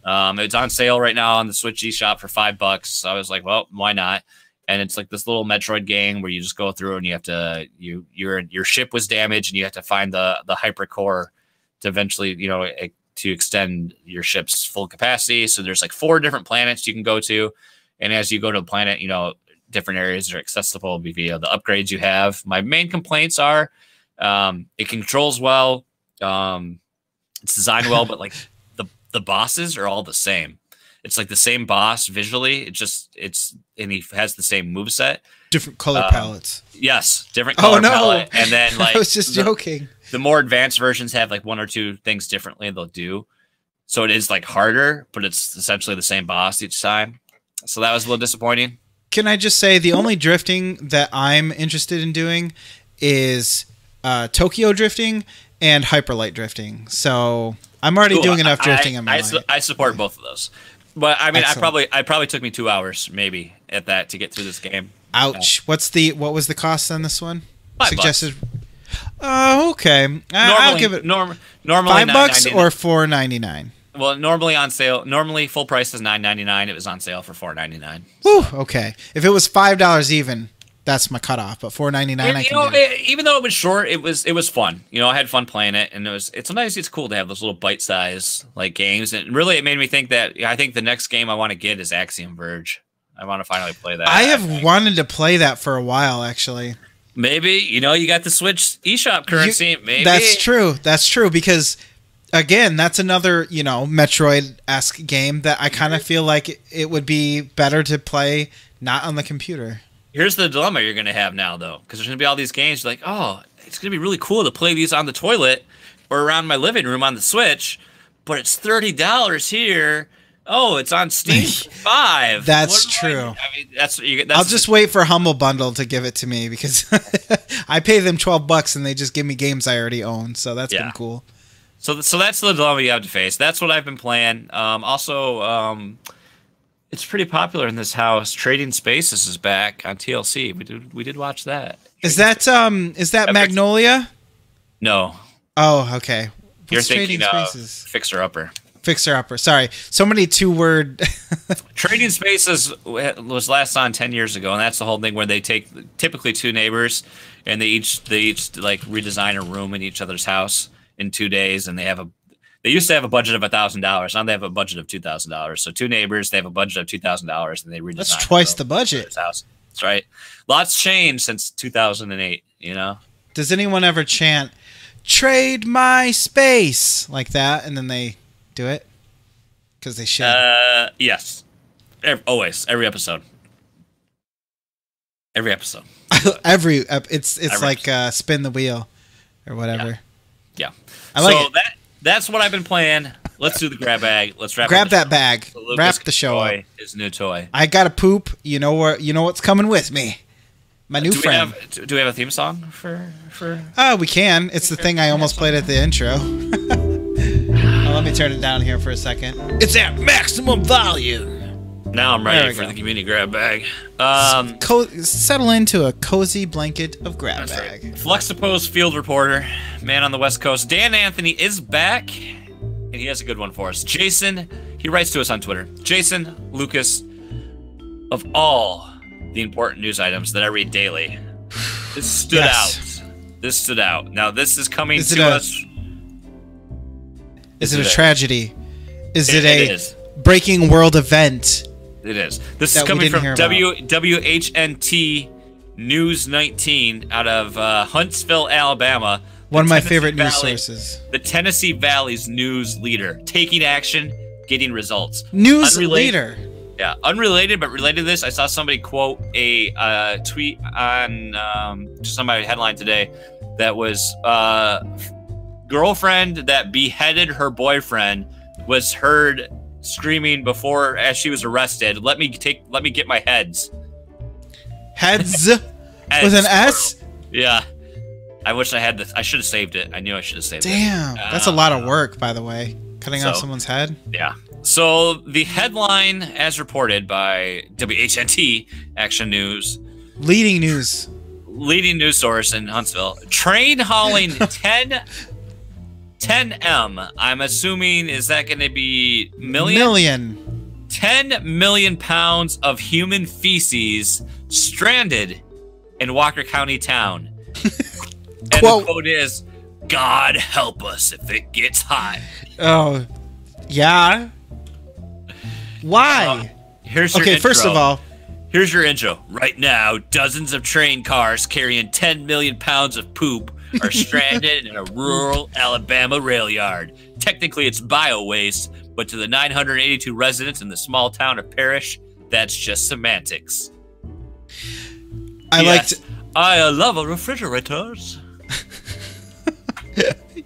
It's on sale right now on the Switch eShop for $5. So I was like, well, why not? And it's like this little Metroid game where you just go through and you have to your ship was damaged and you have to find the hypercore to eventually to extend your ship's full capacity. So there's like 4 different planets you can go to, and as you go to a planet, different areas are accessible via the upgrades you have. My main complaints are it controls well, it's designed well, but like the bosses are all the same. It's like the same boss visually. And he has the same moveset. Different color palettes. Yes, different color palette. And then like I was just joking. The more advanced versions have like 1 or 2 things differently they'll do. So it is like harder, but it's essentially the same boss each time. So that was a little disappointing. Can I just say the only drifting that I'm interested in doing is Tokyo drifting and hyperlight drifting. So I'm already doing enough drifting in my life. I support both of those. But I mean, Excellent. I probably took me 2 hours maybe at that to get through this game. Ouch! What was the cost on this one? $5. Suggested. Oh, okay. I'll give it normally $5 or $4.99. Well, normally on sale. Normally full price is $9.99. It was on sale for $4.99. Woo! Okay. If it was $5 even, that's my cutoff. But $4.99, even though it was short, it was fun. I had fun playing it, and it's cool to have those little bite size like games. And really, it made me think that I think the next game I want to get is Axiom Verge. I want to finally play that. I have wanted to play that for a while, actually. Maybe you got the Switch eShop currency. Maybe that's true. That's true because again, that's another Metroid-esque game that I kind of feel like it would be better to play not on the computer. Here's the dilemma you're going to have now, though, because there's going to be all these games like, oh, it's going to be really cool to play these on the toilet or around my living room on the Switch, but it's $30 here. Oh, it's on Steam for $5. That's true. That's I'll just wait for Humble Bundle to give it to me because I pay them $12 and they just give me games I already own. So that's been cool. So that's the dilemma you have to face. That's what I've been playing. Also, it's pretty popular in this house. Trading Spaces is back on TLC. We did watch that. Is that Magnolia? No. Oh, okay. You're thinking Fixer Upper. Fixer Upper. Sorry, so many 2-word. Trading Spaces was last on 10 years ago, and that's the whole thing where they take typically 2 neighbors, and they each like redesign a room in each other's house in 2 days, and they used to have a budget of $1,000. Now they have a budget of $2,000. So 2 neighbors, they have a budget of $2,000, and they redesign. That's twice the budget. House. That's right. Lots changed since 2008. Does anyone ever chant "Trade my space" like that, and then they do it because they should? Yes. Always. Every episode. It's like spin the wheel or whatever. Yeah. I like it. That's what I've been playing. Let's do the grab bag. Let's grab that bag. Wrap the show up. His new toy. I gotta poop. You know what's coming with me. My new friend. Do we have a theme song for? We can. It's the thing I almost played at the intro. Let me turn it down here for a second. It's at maximum volume. Now I'm ready for the community grab bag. Settle into a cozy blanket of grab bag. Right. Fluxtaposed field reporter, man on the West Coast. Dan Anthony is back, and he has a good one for us. Jason, he writes to us on Twitter. Jason Lucas, of all the important news items that I read daily, this stood out. This stood out. Now this is coming to us. Is it a tragedy? Is it a breaking world event? It is. This is coming from WHNT News 19 out of Huntsville, Alabama. One of my favorite news sources. The Tennessee Valley's news leader. Taking action, getting results. News leader. Yeah, unrelated, but related to this, I saw somebody quote a tweet on just on my headline today that was girlfriend that beheaded her boyfriend was heard screaming before as she was arrested, let me get my heads. Heads with an S? Yeah. I wish I had this. I should have saved it. I knew I should have saved it. Damn. That's a lot of work, by the way. Cutting off someone's head? Yeah. So the headline, as reported by WHNT Action News. Leading news. leading news source in Huntsville. Train hauling 10M. I'm assuming, is that going to be million? 10 million pounds of human feces stranded in Walker County town. And the quote is, God help us if it gets hot. Oh, yeah. Why? Here's your intro. First of all, here's your intro. Right now, dozens of train cars carrying 10 million pounds of poop are stranded in a rural Alabama rail yard. Technically, it's bio-waste, but to the 982 residents in the small town of Parrish, that's just semantics. I love refrigerators.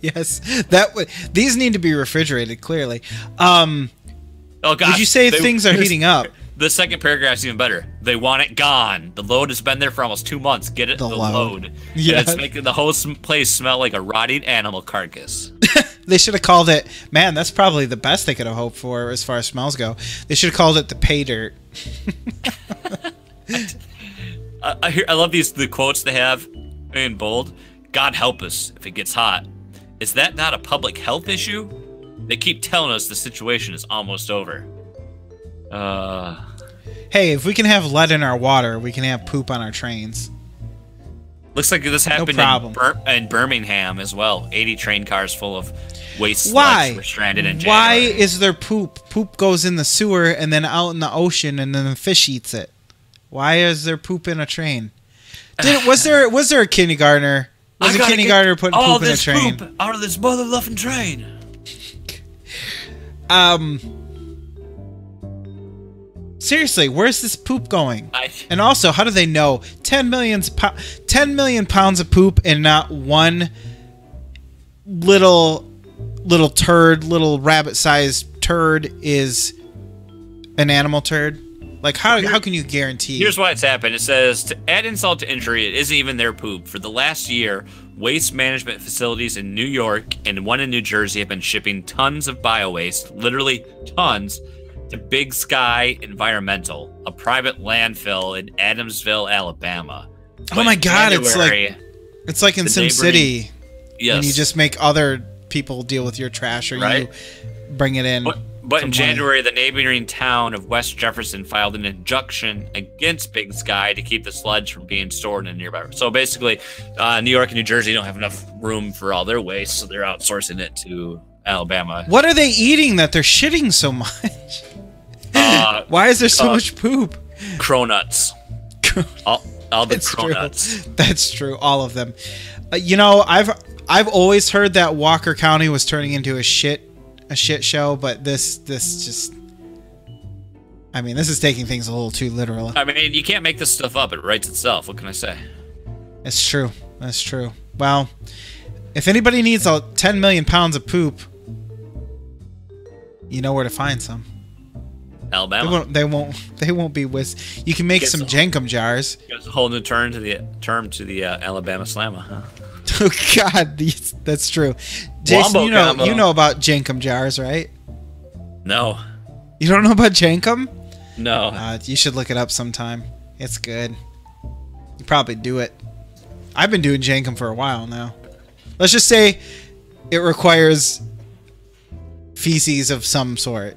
Yes, these need to be refrigerated. Clearly. Oh gosh! Did you say things are heating up? The second paragraph's even better. They want it gone. The load has been there for almost 2 months. Get it? The load. Yeah. And it's making the whole place smell like a rotting animal carcass. They should have called it. Man, that's probably the best they could have hoped for as far as smells go. They should have called it the pay dirt. I love the quotes they have in bold. God help us if it gets hot. Is that not a public health issue? They keep telling us the situation is almost over. Hey, if we can have lead in our water, we can have poop on our trains. Looks like this happened in Birmingham as well. 80 train cars full of waste slugs were stranded in January. Why is there poop? Poop goes in the sewer and then out in the ocean, and then the fish eats it. Why is there poop in a train? Was there a kindergartner? Was a kindergartner putting poop in a train? Poop out of this mother-loving train. Seriously, where's this poop going? And also, how do they know 10 million pounds of poop and not one little rabbit-sized turd is an animal turd? Like, how can you guarantee? Here's why it's happened. It says, to add insult to injury, it isn't even their poop. For the last year, waste management facilities in New York and one in New Jersey have been shipping tons of bio-waste, literally tons, to Big Sky Environmental, a private landfill in Adamsville, Alabama. Oh my God, it's like in SimCity. Yes. When you just make other people deal with your trash, or you bring it in. But in January, the neighboring town of West Jefferson filed an injunction against Big Sky to keep the sludge from being stored in nearby. So basically, New York and New Jersey don't have enough room for all their waste, so they're outsourcing it to Alabama. What are they eating that they're shitting so much? Why is there so much poop? Cronuts. all the cronuts. That's true. All of them. You know, I've always heard that Walker County was turning into a shit show, but this just, I mean, this is taking things a little too literal. I mean, you can't make this stuff up. It writes itself. What can I say? It's true. That's true. Well, if anybody needs 10 million pounds of poop, you know where to find some. Alabama. They won't be with. You can make some Jenkum jars. It's a whole new term to the Alabama Slammer, huh? Oh God, that's true. Jason, you know about Jenkum jars, right? No. You don't know about Jenkum? No. You should look it up sometime. It's good. You probably do it. I've been doing Jenkum for a while now. Let's just say it requires feces of some sort.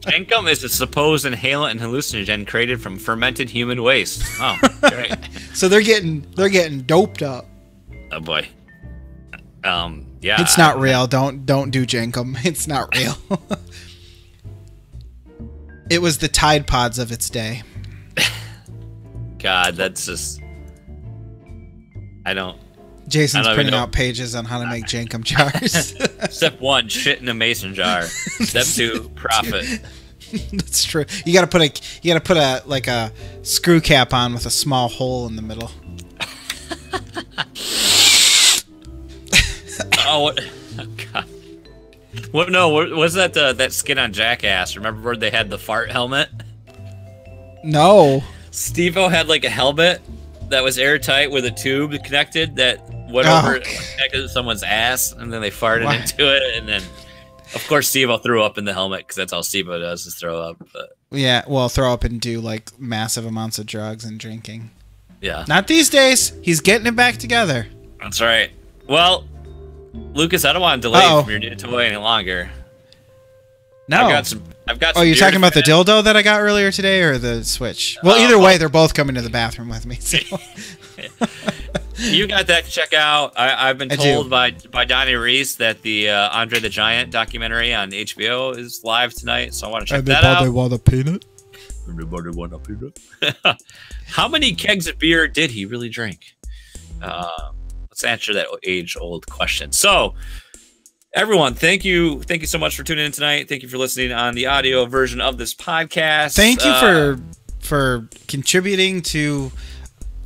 Jenkum is a supposed inhalant and hallucinogen created from fermented human waste. Oh, great. So they're getting doped up. Oh boy. Yeah. It's not real. Don't do Jenkum. It's not real. It was the Tide Pods of its day. God, that's just. I don't. Jason's printing out pages on how to make Jenkum jars. Step 1, shit in a mason jar. Step 2, profit. That's true. You gotta put a screw cap on with a small hole in the middle. Oh God. What? No, was that that skit on Jackass? Remember where they had the fart helmet? No. Steve-O had like a helmet that was airtight with a tube connected that went over connected to someone's ass, and then they farted into it, and then of course Steve-O threw up in the helmet because that's all Steve-O does is throw up. But yeah, well, throw up and do like massive amounts of drugs and drinking. Yeah. Not these days. He's getting it back together. That's right. Well, Lucas, I don't want to delay from your new toy any longer. No. I've got Oh, some you're talking about the fans. dildo that I got earlier today, or the Switch? Well, either way, they're both coming to the bathroom with me. So. You got that to check out. I've been told by Donnie Reese that the Andre the Giant documentary on HBO is live tonight, so I want to check that out. Everybody want a peanut? Everybody want a peanut? How many kegs of beer did he really drink? Let's answer that age-old question. So, everyone, thank you so much for tuning in tonight. Thank you for listening on the audio version of this podcast. Thank you for contributing to,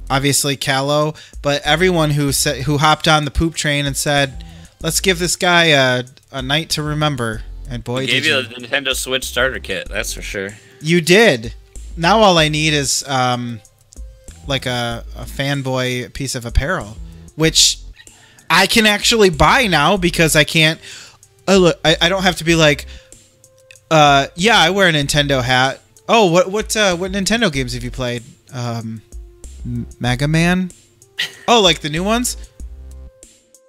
obviously, Callow, but everyone who hopped on the poop train and said, let's give this guy a night to remember. And boy, did you. Gave you the Nintendo Switch starter kit, that's for sure. You did. Now all I need is like a fanboy piece of apparel, which I can actually buy now because I can't. I don't have to be like, yeah, I wear a Nintendo hat. Oh, what Nintendo games have you played? Mega Man. Oh, like the new ones?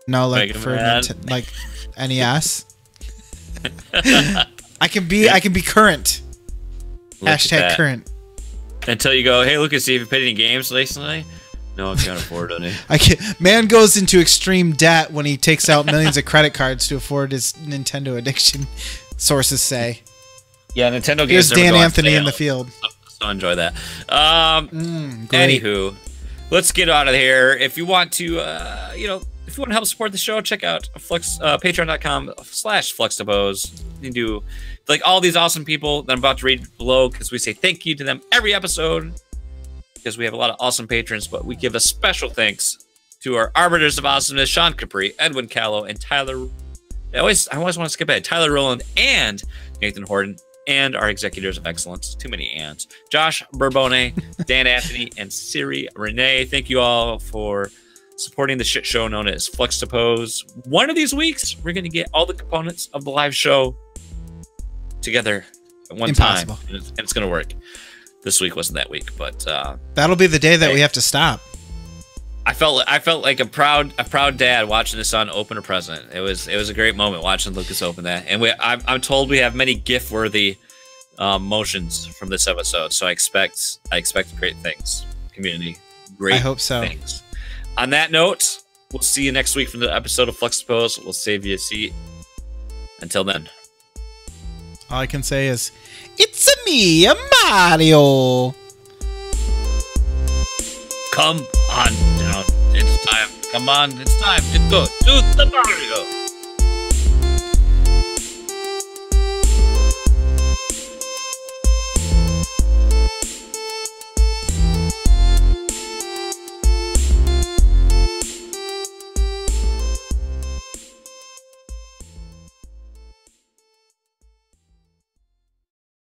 No, like for like NES. I can be current. Hashtag current. Until you go, hey, Lucas, have you played any games recently? No, I can't afford any. Man goes into extreme debt when he takes out millions of credit cards to afford his Nintendo addiction, sources say. Yeah, Nintendo games. Here's Dan Anthony in the field. So enjoy that. Anywho, let's get out of here. If you want to, if you want to help support the show, check out patreon.com/Fluxtaposed. You can do like all these awesome people that I'm about to read below because we say thank you to them every episode because we have a lot of awesome patrons, but we give a special thanks to our arbiters of awesomeness, Sean Capri, Edwin Callow, and Tyler. I always want to skip ahead. Tyler Rowland and Nathan Horton, and our executors of excellence. Too many ands. Josh Bourbone, Dan Anthony, and Siri Renee. Thank you all for supporting the shit show known as Fluxtaposed. One of these weeks, we're going to get all the components of the live show together at one time, and it's going to work. This week wasn't that week, but that'll be the day that we have to stop. I felt like a proud dad watching his son open a present. It was a great moment watching Lucas open that, and I'm told we have many GIF-worthy motions from this episode. So I expect great things, community. Great. I hope so. Things. On that note, we'll see you next week from the episode of Fluxtaposed. We'll save you a seat. Until then, all I can say is, it's me, Mario. Come on down. It's time. Come on. It's time to go to the Mario.